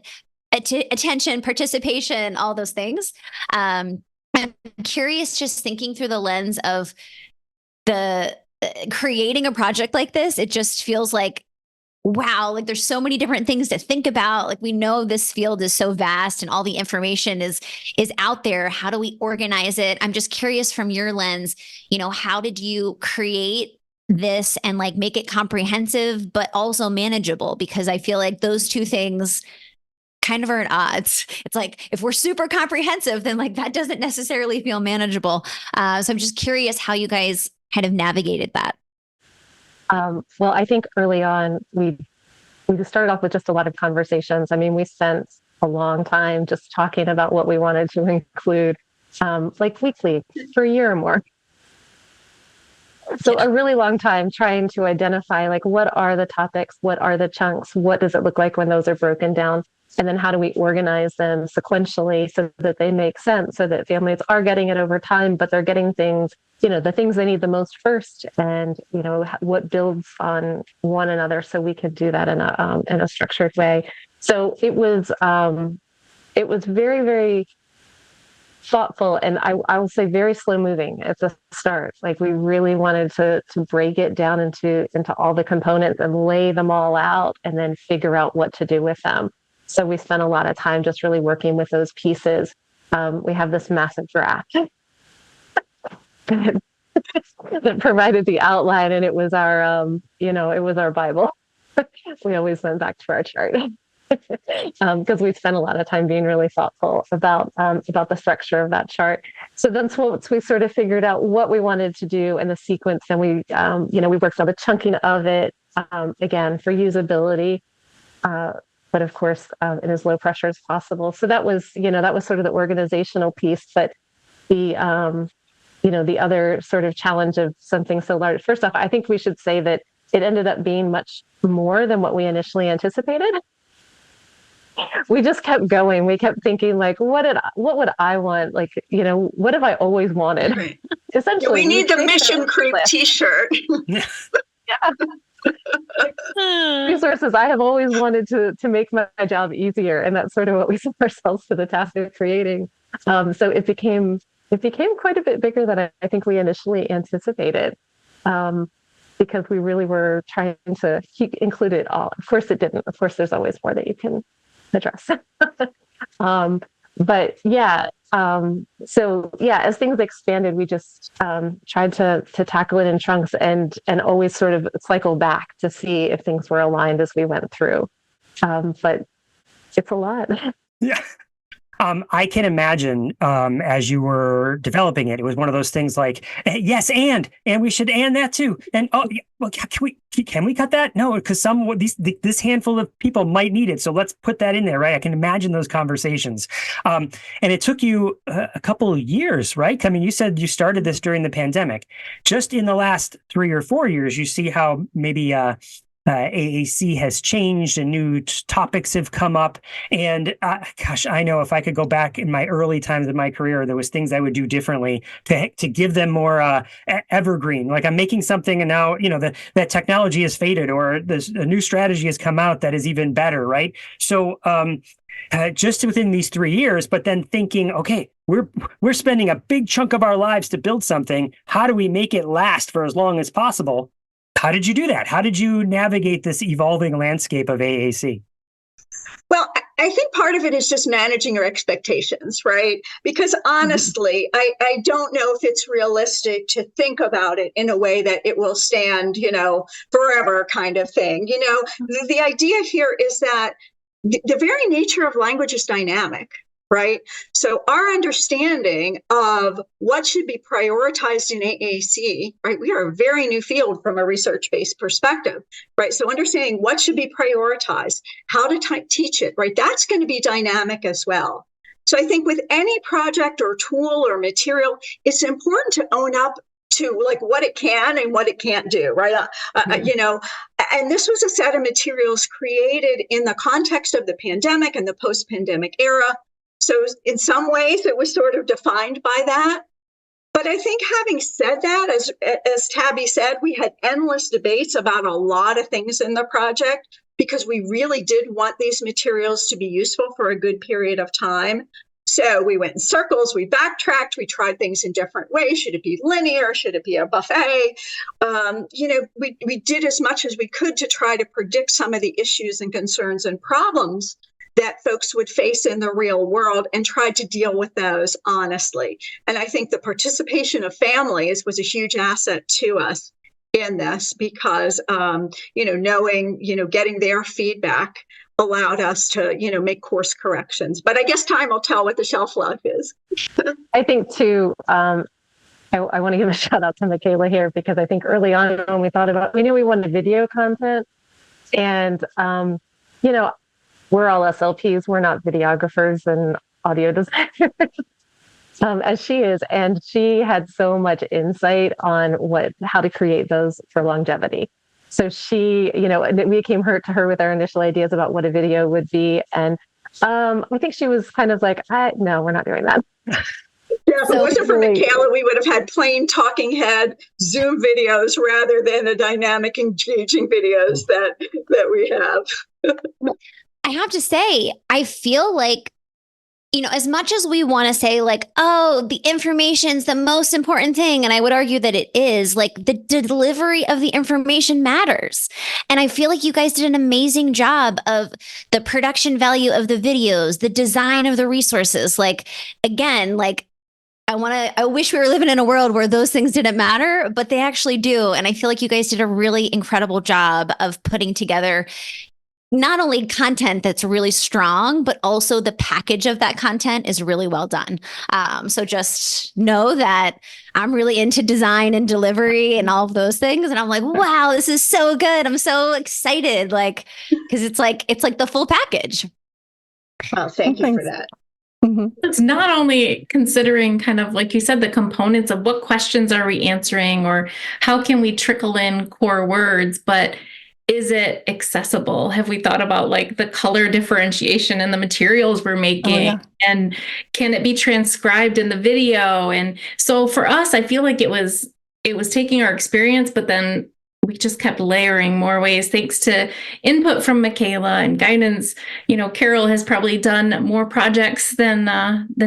Speaker 7: attention, participation, all those things. I'm curious, just thinking through the lens of the creating a project like this, it just feels like, wow, like there's so many different things to think about. Like, we know this field is so vast and all the information is out there. How do we organize it? I'm just curious from your lens, how did you create this and like make it comprehensive, but also manageable? Because I feel like those two things kind of are at odds. It's like, if we're super comprehensive, then like that doesn't necessarily feel manageable. So I'm just curious how you guys kind of navigated that.
Speaker 4: Well, I think early on, we just started off with just a lot of conversations. I mean, we spent a long time just talking about what we wanted to include, like weekly for a year or more. So a really long time trying to identify, like, what are the topics? What are the chunks? What does it look like when those are broken down? And then how do we organize them sequentially so that they make sense, so that families are getting it over time, but they're getting things, the things they need the most first, and, what builds on one another, so we could do that in a structured way. So it was very, very thoughtful, and I will say very slow moving at the start. Like, we really wanted to break it down into all the components and lay them all out, and then figure out what to do with them. So we spent a lot of time just really working with those pieces. We have this massive draft that provided the outline, and it was our Bible. We always went back to our chart because we spent a lot of time being really thoughtful about the structure of that chart. So then once we sort of figured out what we wanted to do and the sequence, then we worked on the chunking of it, again, for usability. But of course, in as low pressure as possible. So that was sort of the organizational piece. But the other sort of challenge of something so large. First off, I think we should say that it ended up being much more than what we initially anticipated. We just kept going. We kept thinking, like, what would I want? Like, what have I always wanted?
Speaker 3: Right.
Speaker 4: Essentially,
Speaker 3: we need the mission creep T-shirt.
Speaker 4: Yeah. Resources I have always wanted to make my job easier, and that's sort of what we set ourselves to the task of creating. So it became quite a bit bigger than I think we initially anticipated, because we really were trying to include it all. Of course, it didn't. Of course, there's always more that you can address. But yeah. So yeah, as things expanded, we just tried to tackle it in chunks and always sort of cycle back to see if things were aligned as we went through. But it's a lot.
Speaker 2: Yeah. I can imagine as you were developing it, it was one of those things like, yes, and we should and that too. And well, can we cut that? No, because this handful of people might need it. So let's put that in there, right? I can imagine those conversations. And it took you a couple of years, right? I mean, you said you started this during the pandemic. Just in the last 3 or 4 years, you see how maybe AAC has changed and new topics have come up. And gosh, I know if I could go back in my early times of my career, there was things I would do differently to give them more evergreen. Like, I'm making something and now, that technology has faded, or a new strategy has come out that is even better, right? So just within these 3 years, but then thinking, okay, we're spending a big chunk of our lives to build something. How do we make it last for as long as possible? How did you do that? How did you navigate this evolving landscape of AAC?
Speaker 3: Well, I think part of it is just managing your expectations, right? Because honestly, I don't know if it's realistic to think about it in a way that it will stand, forever kind of thing. The idea here is that the very nature of language is dynamic. Right. So our understanding of what should be prioritized in AAC, right? We are a very new field from a research-based perspective, right? So understanding what should be prioritized, how to teach it, right? That's going to be dynamic as well. So I think with any project or tool or material, it's important to own up to like what it can and what it can't do, right? You know, and this was a set of materials created in the context of the pandemic and the post-pandemic era. So in some ways, it was sort of defined by that. But I think having said that, as Tabi said, we had endless debates about a lot of things in the project because we really did want these materials to be useful for a good period of time. So we went in circles, we backtracked, we tried things in different ways. Should it be linear? Should it be a buffet? You know, we did as much as we could to try to predict some of the issues and concerns and problems that folks would face in the real world and tried to deal with those honestly. And I think the participation of families was a huge asset to us in this because, you know, knowing, you know, getting their feedback allowed us to, you know, make course corrections. But I guess time will tell what the shelf life is.
Speaker 4: I think too, I want to give a shout out to Michaela here because I think early on when we thought about, we knew we wanted video content and, you know, we're all SLPs, we're not videographers and audio designers. As she is, and she had so much insight on how to create those for longevity. So she, you know, we came to her with our initial ideas about what a video would be, and I think she was kind of like, "No, we're not doing that."
Speaker 3: Yeah, if it wasn't for Michaela, we would have had plain talking head Zoom videos rather than the dynamic, engaging videos that we have.
Speaker 7: I have to say, I feel like, you know, as much as we want to say like, oh, the information's the most important thing. And I would argue that it is, like, the delivery of the information matters. And I feel like you guys did an amazing job of the production value of the videos, the design of the resources. Like, again, like, I wish we were living in a world where those things didn't matter, but they actually do. And I feel like you guys did a really incredible job of putting together not only content that's really strong, but also the package of that content is really well done. So just know that I'm really into design and delivery and all of those things. And I'm like, wow, this is so good. I'm so excited. Like, because it's like the full package.
Speaker 3: Well, thank you for that.
Speaker 6: Mm-hmm.
Speaker 5: It's not only considering kind of, like you said, the components of what questions are we answering or how can we trickle in core words, but is it accessible? Have we thought about like the color differentiation in the materials we're making?
Speaker 6: Oh, yeah.
Speaker 5: And can it be transcribed in the video? And so for us, I feel like it was taking our experience, but then we just kept layering more ways thanks to input from Michaela and guidance. You know, Carole has probably done more projects than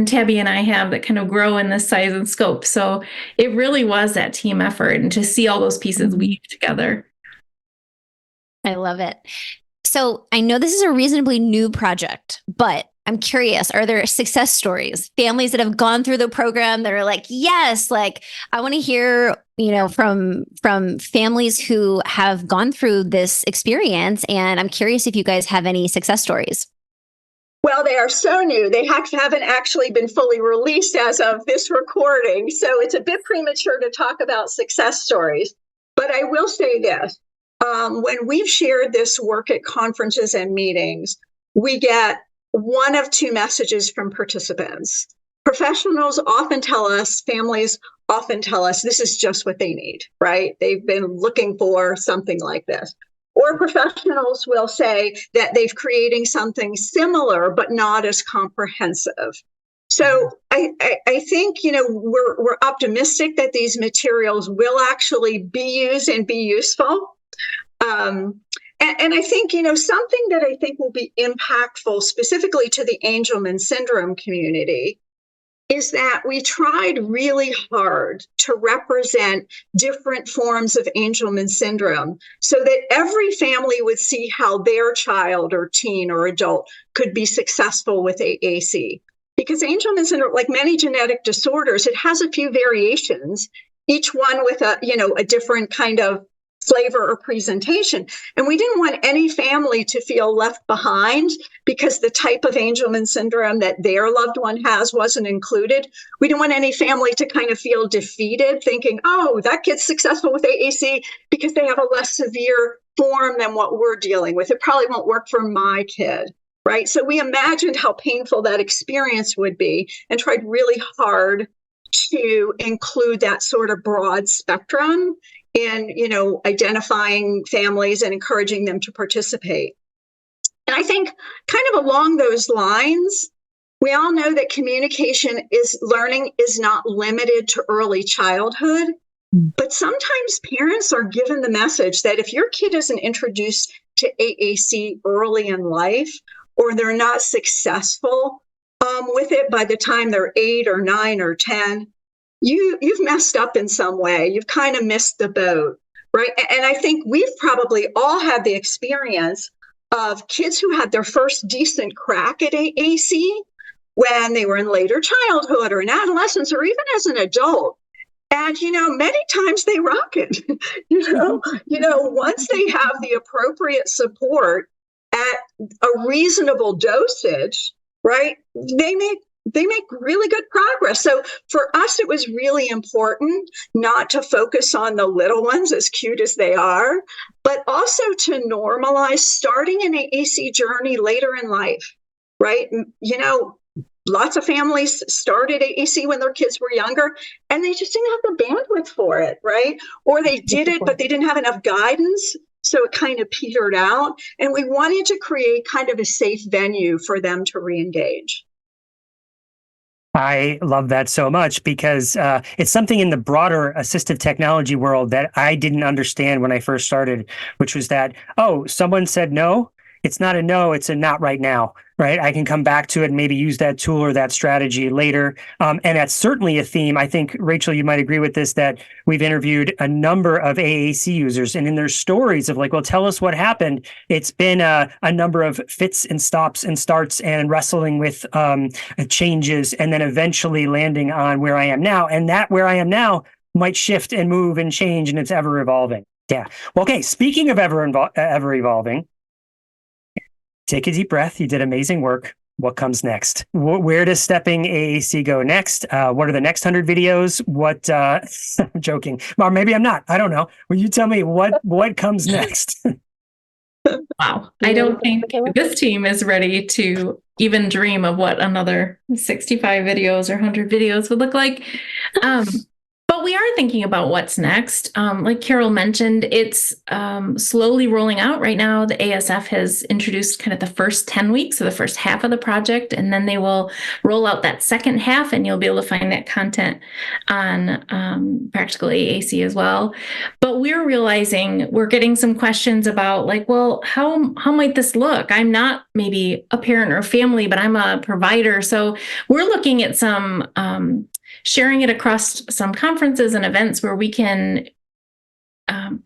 Speaker 5: Tabi and I have that kind of grow in this size and scope. So it really was that team effort and to see all those pieces weave together.
Speaker 7: I love it. So I know this is a reasonably new project, but I'm curious, are there success stories, families that have gone through the program that are like, yes, like I want to hear, you know, from families who have gone through this experience. And I'm curious if you guys have any success stories.
Speaker 3: Well, they are so new. They haven't actually been fully released as of this recording. So it's a bit premature to talk about success stories. But I will say this. When we've shared this work at conferences and meetings, we get one of two messages from participants. Professionals often tell us, families often tell us, this is just what they need, right? They've been looking for something like this. Or professionals will say that they've creating something similar, but not as comprehensive. So I think, you know, we're optimistic that these materials will actually be used and be useful. And I think, you know, something that I think will be impactful specifically to the Angelman syndrome community is that we tried really hard to represent different forms of Angelman syndrome so that every family would see how their child or teen or adult could be successful with AAC. Because Angelman syndrome, like many genetic disorders, it has a few variations, each one with a different kind of flavor or presentation. And we didn't want any family to feel left behind because the type of Angelman syndrome that their loved one has wasn't included. We didn't want any family to kind of feel defeated, thinking, oh, that kid's successful with AAC because they have a less severe form than what we're dealing with. It probably won't work for my kid. right? So we imagined how painful that experience would be and tried really hard to include that sort of broad spectrum in, identifying families and encouraging them to participate. And I think kind of along those lines, we all know that learning is not limited to early childhood, but sometimes parents are given the message that if your kid isn't introduced to AAC early in life, or they're not successful with it by the time they're 8 or 9 or 10, you've messed up in some way. You've kind of missed the boat, right? And I think we've probably all had the experience of kids who had their first decent crack at AAC when they were in later childhood or in adolescence or even as an adult. And, many times they rock it. Once they have the appropriate support at a reasonable dosage, right, they make really good progress. So for us, it was really important not to focus on the little ones, as cute as they are, but also to normalize starting an AAC journey later in life, right? Lots of families started AAC when their kids were younger, and they just didn't have the bandwidth for it, right? Or they did it, but they didn't have enough guidance, so it kind of petered out. And we wanted to create kind of a safe venue for them to re-engage.
Speaker 2: I love that so much because it's something in the broader assistive technology world that I didn't understand when I first started, which was that, someone said no. It's not a no, it's a not right now, right? I can come back to it and maybe use that tool or that strategy later. And that's certainly a theme. I think, Rachel, you might agree with this, that we've interviewed a number of AAC users, and in their stories of like, well, tell us what happened. It's been a number of fits and stops and starts and wrestling with changes and then eventually landing on where I am now. And that where I am now might shift and move and change, and it's ever evolving. Yeah. Well, okay. Speaking of ever evolving, take a deep breath. You did amazing work. What comes next? Where does Stepping AAC go next? What are the next 100 videos? I'm joking. Or maybe I'm not. I don't know. Will you tell me what comes next?
Speaker 5: Wow. I don't think this team is ready to even dream of what another 65 videos or 100 videos would look like. But we are thinking about what's next. Like Carole mentioned, it's slowly rolling out right now. The ASF has introduced kind of the first 10 weeks, so the first half of the project, and then they will roll out that second half, and you'll be able to find that content on Practical AAC as well. But we're realizing we're getting some questions about like, well, how might this look? I'm not maybe a parent or a family, but I'm a provider. So we're looking at some sharing it across some conferences and events where we can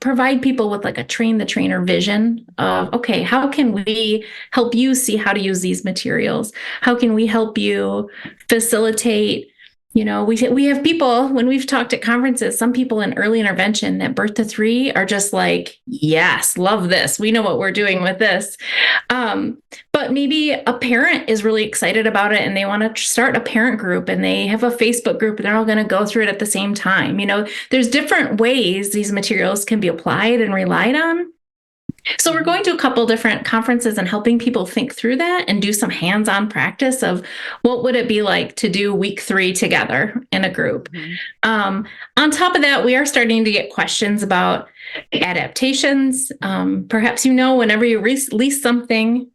Speaker 5: provide people with like a train the trainer vision of, okay, how can we help you see how to use these materials? How can we help you facilitate? We have people, when we've talked at conferences, some people in early intervention at birth to 3 are just like, yes, love this. We know what we're doing with this. But maybe a parent is really excited about it and they want to start a parent group and they have a Facebook group and they're all going to go through it at the same time. There's different ways these materials can be applied and relied on. So we're going to a couple different conferences and helping people think through that and do some hands-on practice of what would it be like to do week 3 together in a group. Mm-hmm. On top of that, we are starting to get questions about adaptations. Perhaps whenever you release something,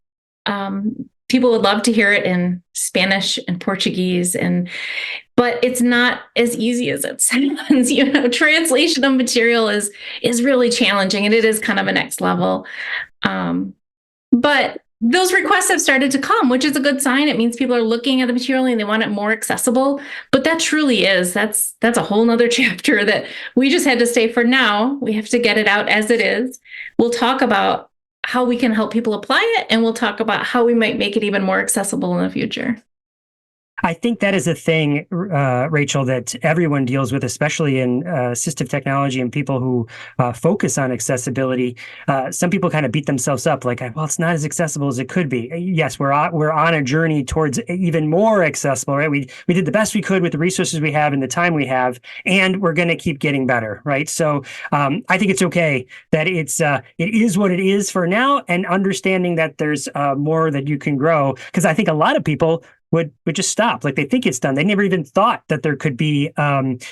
Speaker 5: people would love to hear it in Spanish and Portuguese, but it's not as easy as it sounds. Translation of material is really challenging, and it is kind of a next level. But those requests have started to come, which is a good sign. It means people are looking at the material and they want it more accessible. But that truly is, that's a whole nother chapter that we just had to say for now. We have to get it out as it is. We'll talk about how we can help people apply it, and we'll talk about how we might make it even more accessible in the future.
Speaker 2: I think that is a thing, Rachel, that everyone deals with, especially in assistive technology and people who focus on accessibility. Some people kind of beat themselves up, like, well, it's not as accessible as it could be. Yes, we're on a journey towards even more accessible, right? We did the best we could with the resources we have and the time we have, and we're going to keep getting better, right? So I think it's okay that it is what it is for now, and understanding that there's more that you can grow. Because I think a lot of people would just stop. Like, they think it's done. They never even thought that there could be,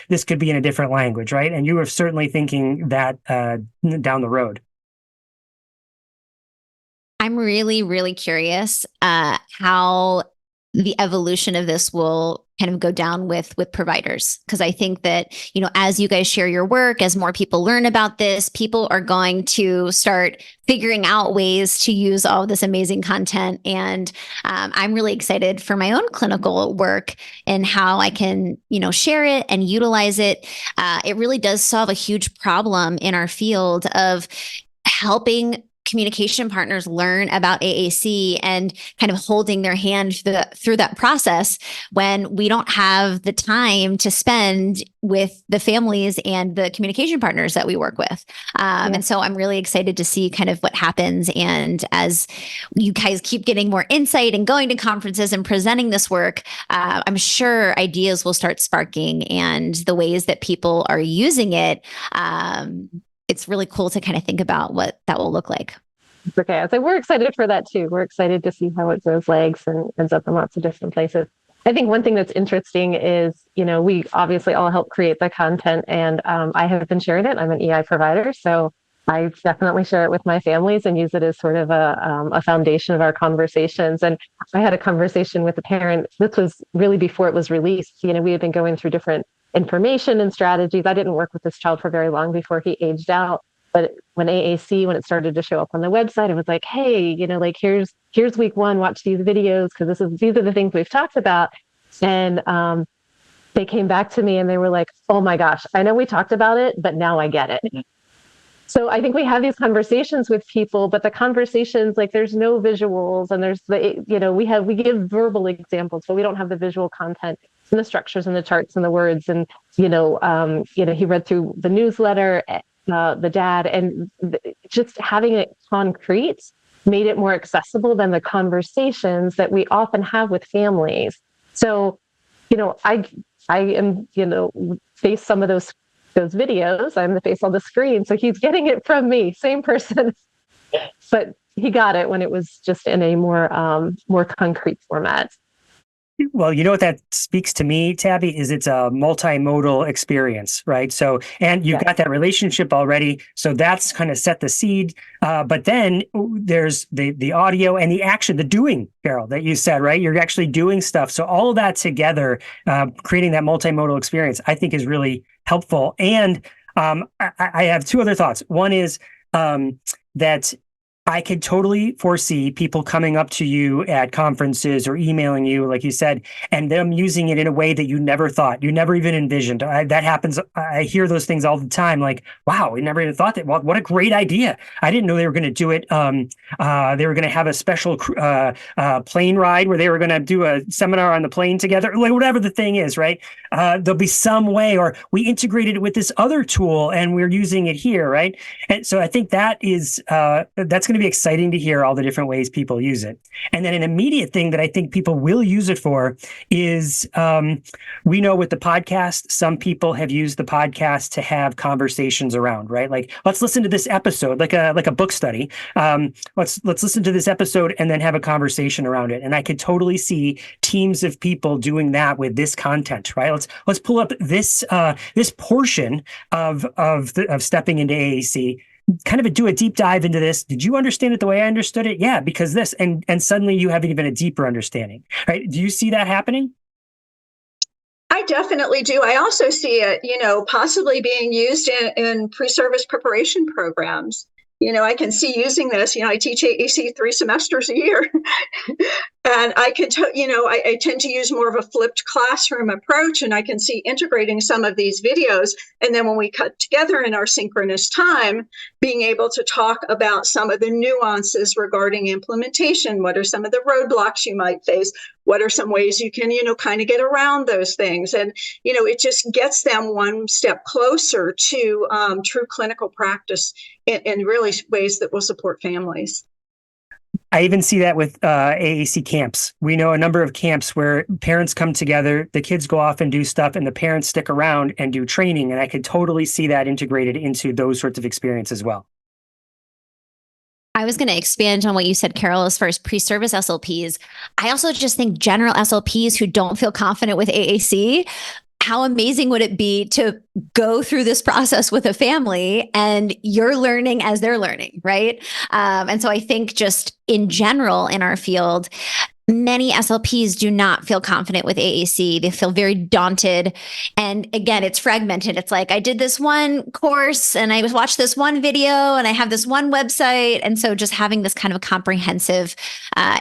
Speaker 2: this could be in a different language, right? And you are certainly thinking that down the road.
Speaker 7: I'm really, really curious how the evolution of this will kind of go down with providers. Because I think that, as you guys share your work, as more people learn about this, people are going to start figuring out ways to use all this amazing content. And I'm really excited for my own clinical work and how I can, share it and utilize it. It really does solve a huge problem in our field of helping communication partners learn about AAC and kind of holding their hand through that process when we don't have the time to spend with the families and the communication partners that we work with. And so I'm really excited to see kind of what happens. And as you guys keep getting more insight and going to conferences and presenting this work, I'm sure ideas will start sparking, and the ways that people are using it, it's really cool to kind of think about what that will look like.
Speaker 4: Okay. So we're excited for that too. We're excited to see how it grows legs and ends up in lots of different places. I think one thing that's interesting is, we obviously all help create the content, and I have been sharing it. I'm an EI provider, so I definitely share it with my families and use it as sort of a foundation of our conversations. And I had a conversation with a parent. This was really before it was released. We had been going through different information and strategies. I didn't work with this child for very long before he aged out. But when it started to show up on the website, it was like, hey, here's week one, watch these videos, because these are the things we've talked about. And they came back to me and they were like, oh my gosh, I know we talked about it, but now I get it. Mm-hmm. So I think we have these conversations with people, but the conversations, like, there's no visuals, and there's we give verbal examples, but we don't have the visual content and the structures and the charts and the words. And, he read through the newsletter, the dad, and just having it concrete made it more accessible than the conversations that we often have with families. So, I am, face some of those videos. I'm the face on the screen. So he's getting it from me, same person, but he got it when it was just in a more concrete format.
Speaker 2: Well, what that speaks to me, Tabi, is it's a multimodal experience, right? So, and you've got that relationship already. So that's kind of set the seed. But then there's the audio and the action, the doing, Carole, that you said, right? You're actually doing stuff. So all of that together, creating that multimodal experience, I think is really helpful. And I have two other thoughts. One is that I could totally foresee people coming up to you at conferences or emailing you, like you said, and them using it in a way that you never thought, you never even envisioned. That happens. I hear those things all the time. Like, wow, we never even thought that. Well, what a great idea. I didn't know they were going to do it. They were going to have a special plane ride where they were going to do a seminar on the plane together, like whatever the thing is, right? There'll be some way, or we integrated it with this other tool and we're using it here, right? And so I think that is, that's going to be exciting to hear all the different ways people use it. And then an immediate thing that I think people will use it for is, we know with the podcast, some people have used the podcast to have conversations around, right? Like, let's listen to this episode, like a book study. Let's listen to this episode and then have a conversation around it. And I could totally see teams of people doing that with this content, right? Let's pull up this portion of stepping into AAC. Kind of do a deep dive into this. Did you understand it the way I understood it? Yeah, because this, and suddenly you have even a deeper understanding, right? Do you see that happening?
Speaker 3: I definitely do. I also see it, possibly being used in pre-service preparation programs. I can see using this. I teach AAC 3 semesters a year. And I could, I tend to use more of a flipped classroom approach, and I can see integrating some of these videos. And then when we cut together in our synchronous time, being able to talk about some of the nuances regarding implementation. What are some of the roadblocks you might face? What are some ways you can, kind of get around those things? And, it just gets them one step closer to true clinical practice in really ways that will support families.
Speaker 2: I even see that with AAC camps. We know a number of camps where parents come together, the kids go off and do stuff, and the parents stick around and do training. And I could totally see that integrated into those sorts of experiences as well.
Speaker 7: I was going to expand on what you said, Carole, as far as pre-service SLPs. I also just think general SLPs who don't feel confident with AAC, how amazing would it be to go through this process with a family and you're learning as they're learning, right? And so I think just in general in our field, many SLPs do not feel confident with AAC. They feel very daunted. And again, it's fragmented. It's like, I did this one course and I watched this one video and I have this one website. And so just having this kind of a comprehensive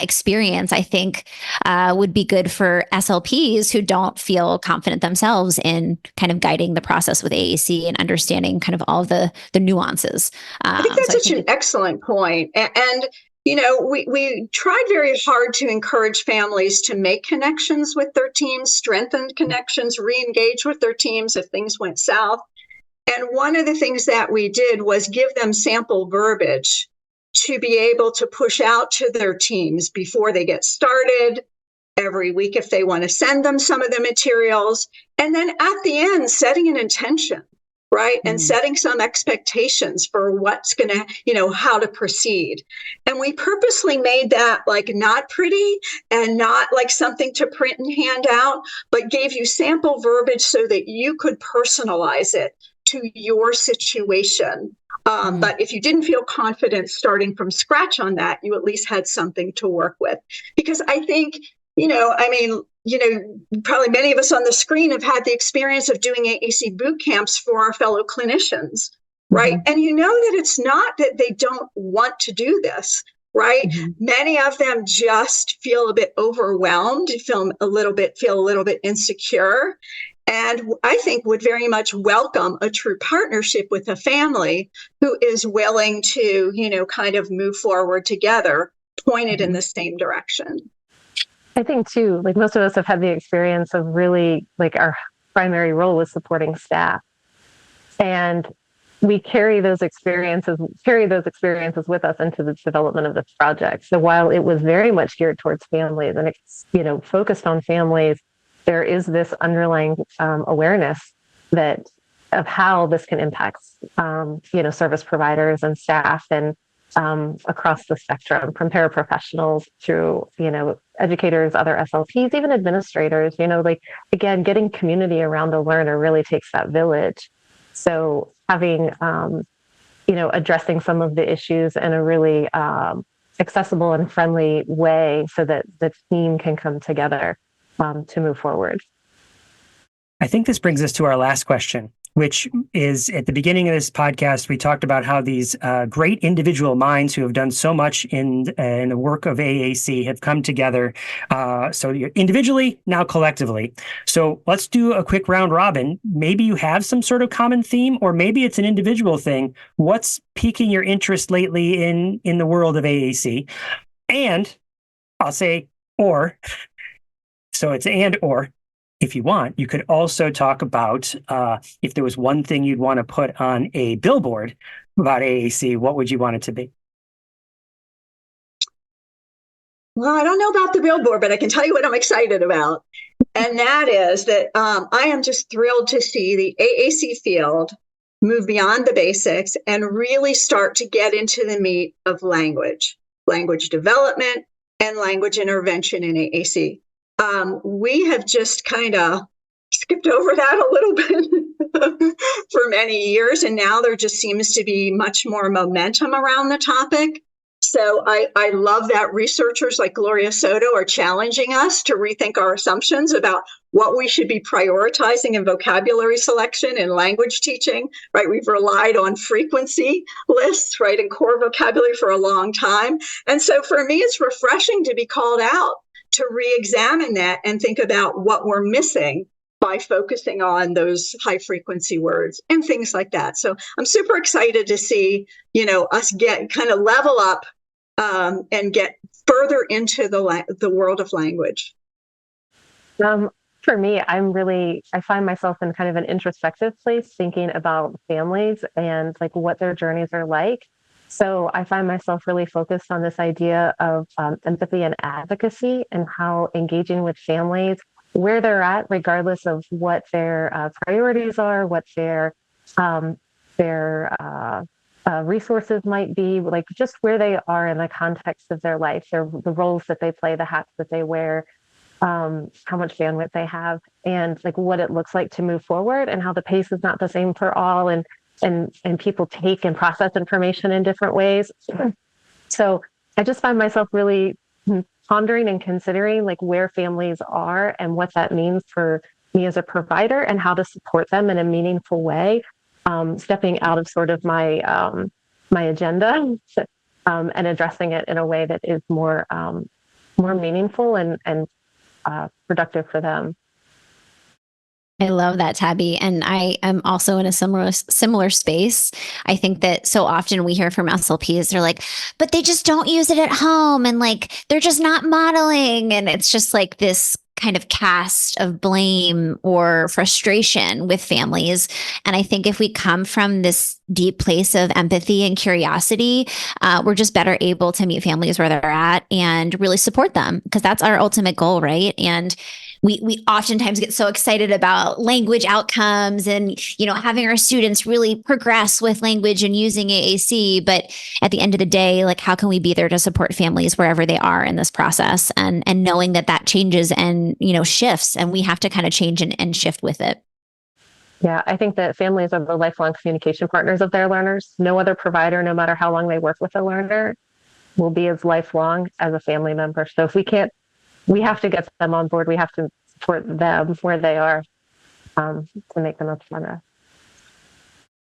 Speaker 7: experience, I think would be good for SLPs who don't feel confident themselves in kind of guiding the process with AAC and understanding kind of all the nuances.
Speaker 3: I think that's such an excellent point. And we tried very hard to encourage families to make connections with their teams, strengthen connections, re-engage with their teams if things went south. And one of the things that we did was give them sample verbiage to be able to push out to their teams before they get started, every week if they want to send them some of the materials. And then at the end, setting an intention. Right. And setting some expectations for what's going to, how to proceed. And we purposely made that like not pretty and not like something to print and hand out, but gave you sample verbiage so that you could personalize it to your situation. But if you didn't feel confident starting from scratch on that, you at least had something to work with. Because I think, probably many of us on the screen have had the experience of doing AAC boot camps for our fellow clinicians, right? Mm-hmm. And you know that it's not that they don't want to do this, right? Mm-hmm. Many of them just feel a bit overwhelmed, feel a little bit insecure, and I think would very much welcome a true partnership with a family who is willing to, kind of move forward together, pointed in the same direction.
Speaker 4: I think too, like most of us have had the experience of really like our primary role is supporting staff. And we carry those experiences with us into the development of this project. So while it was very much geared towards families and it's, focused on families, there is this underlying awareness of how this can impact, service providers and staff and across the spectrum, from paraprofessionals through, educators, other SLPs, even administrators, again, getting community around the learner really takes that village. So having, addressing some of the issues in a really accessible and friendly way so that the team can come together to move forward.
Speaker 2: I think this brings us to our last question, which is at the beginning of this podcast, we talked about how these great individual minds who have done so much in the work of AAC have come together. So individually, now collectively. So let's do a quick round robin. Maybe you have some sort of common theme, or maybe it's an individual thing. What's piquing your interest lately in the world of AAC? And I'll say, or. So it's and or. If you want, you could also talk about if there was one thing you'd want to put on a billboard about AAC, what would you want it to be?
Speaker 3: Well, I don't know about the billboard, but I can tell you what I'm excited about. And that is that I am just thrilled to see the AAC field move beyond the basics and really start to get into the meat of language development, and language intervention in AAC. We have just kind of skipped over that a little bit for many years, and now there just seems to be much more momentum around the topic. So I love that researchers like Gloria Soto are challenging us to rethink our assumptions about what we should be prioritizing in vocabulary selection and language teaching, right? We've relied on frequency lists, right, and core vocabulary for a long time. And so for me, it's refreshing to be called out to re-examine that and think about what we're missing by focusing on those high frequency words and things like that. So I'm super excited to see, us get kind of level up and get further into the world of language.
Speaker 4: For me, I find myself in kind of an introspective place, thinking about families and like what their journeys are like. So I find myself really focused on this idea of empathy and advocacy, and how engaging with families where they're at, regardless of what their priorities are, what their resources might be, like just where they are in the context of their life, the roles that they play, the hats that they wear, how much bandwidth they have, and like what it looks like to move forward, and how the pace is not the same for all, and people take and process information in different ways. So I just find myself really pondering and considering like where families are and what that means for me as a provider, and how to support them in a meaningful way, stepping out of sort of my agenda and addressing it in a way that is more meaningful and productive for them.
Speaker 1: I love that, Tabi. And I am also in a similar space. I think that so often we hear from SLPs, they're like, but they just don't use it at home, and like, they're just not modeling. And it's just like this kind of cast of blame or frustration with families. And I think if we come from this deep place of empathy and curiosity, we're just better able to meet families where they're at and really support them, because that's our ultimate goal, right? And we oftentimes get so excited about language outcomes and, having our students really progress with language and using AAC. But at the end of the day, like, how can we be there to support families wherever they are in this process, and knowing that changes and, shifts, and we have to kind of change and shift with it.
Speaker 4: Yeah, I think that families are the lifelong communication partners of their learners. No other provider, no matter how long they work with a learner, will be as lifelong as a family member. So if we have to get them on board. We have to support them where they are to make them much better.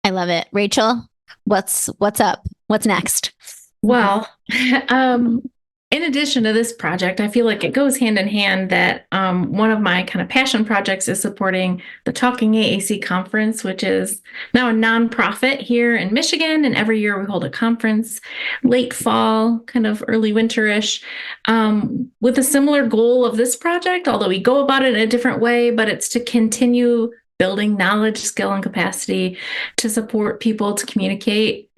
Speaker 1: I love it. Rachel, what's up? What's next?
Speaker 5: Well, in addition to this project, I feel like it goes hand in hand that one of my kind of passion projects is supporting the Talking AAC conference, which is now a nonprofit here in Michigan. And every year we hold a conference, late fall, kind of early winterish, with a similar goal of this project, although we go about it in a different way, but it's to continue building knowledge, skill, and capacity to support people to communicate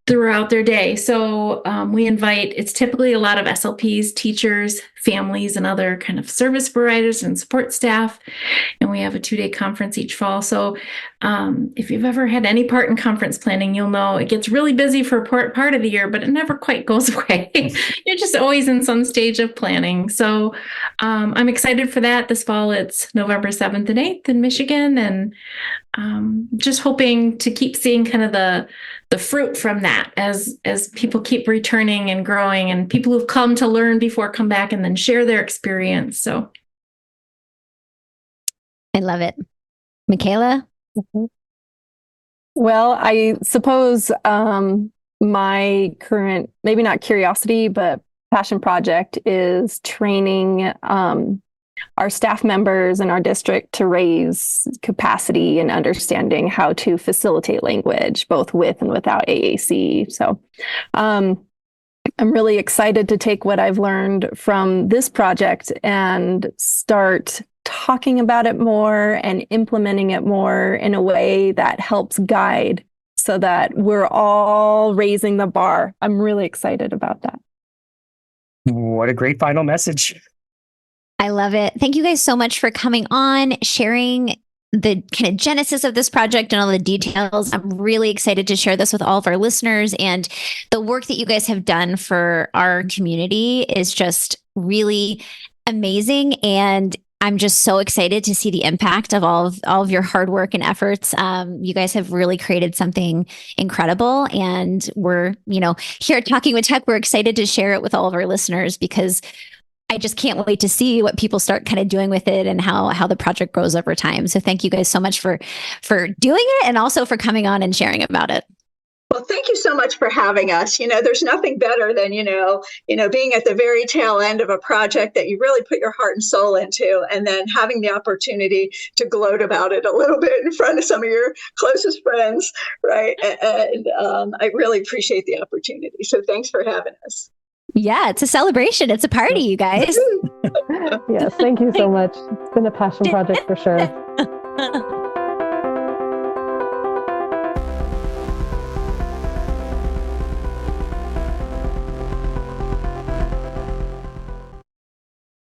Speaker 5: throughout their day. So we invite, it's typically a lot of SLPs, teachers, families, and other kind of service providers and support staff. And we have a 2-day conference each fall. So if you've ever had any part in conference planning, you'll know it gets really busy for part of the year, but it never quite goes away. You're just always in some stage of planning. So I'm excited for that. This fall, it's November 7th and 8th in Michigan. And just hoping to keep seeing kind of the fruit from that as people keep returning and growing, and people who've come to learn before come back and then share their experience. So
Speaker 1: I love it. Michaela?
Speaker 6: Mm-hmm. Well, I suppose my current, maybe not curiosity, but passion project is training our staff members in our district to raise capacity and understanding how to facilitate language, both with and without AAC. So I'm really excited to take what I've learned from this project and start talking about it more and implementing it more in a way that helps guide, so that we're all raising the bar. I'm really excited about that.
Speaker 2: What a great final message.
Speaker 1: I love it. Thank you guys so much for coming on, sharing the kind of genesis of this project and all the details. I'm really excited to share this with all of our listeners, and the work that you guys have done for our community is just really amazing. And I'm just so excited to see the impact of all of your hard work and efforts. You guys have really created something incredible, and we're, here at Talking with Tech, we're excited to share it with all of our listeners, because I just can't wait to see what people start kind of doing with it and how the project grows over time. So thank you guys so much for doing it, and also for coming on and sharing about it.
Speaker 3: Well, thank you so much for having us. There's nothing better than, being at the very tail end of a project that you really put your heart and soul into, and then having the opportunity to gloat about it a little bit in front of some of your closest friends, right? And I really appreciate the opportunity. So thanks for having us.
Speaker 1: Yeah, it's a celebration. It's a party, you guys.
Speaker 4: Yes, thank you so much. It's been a passion project for sure.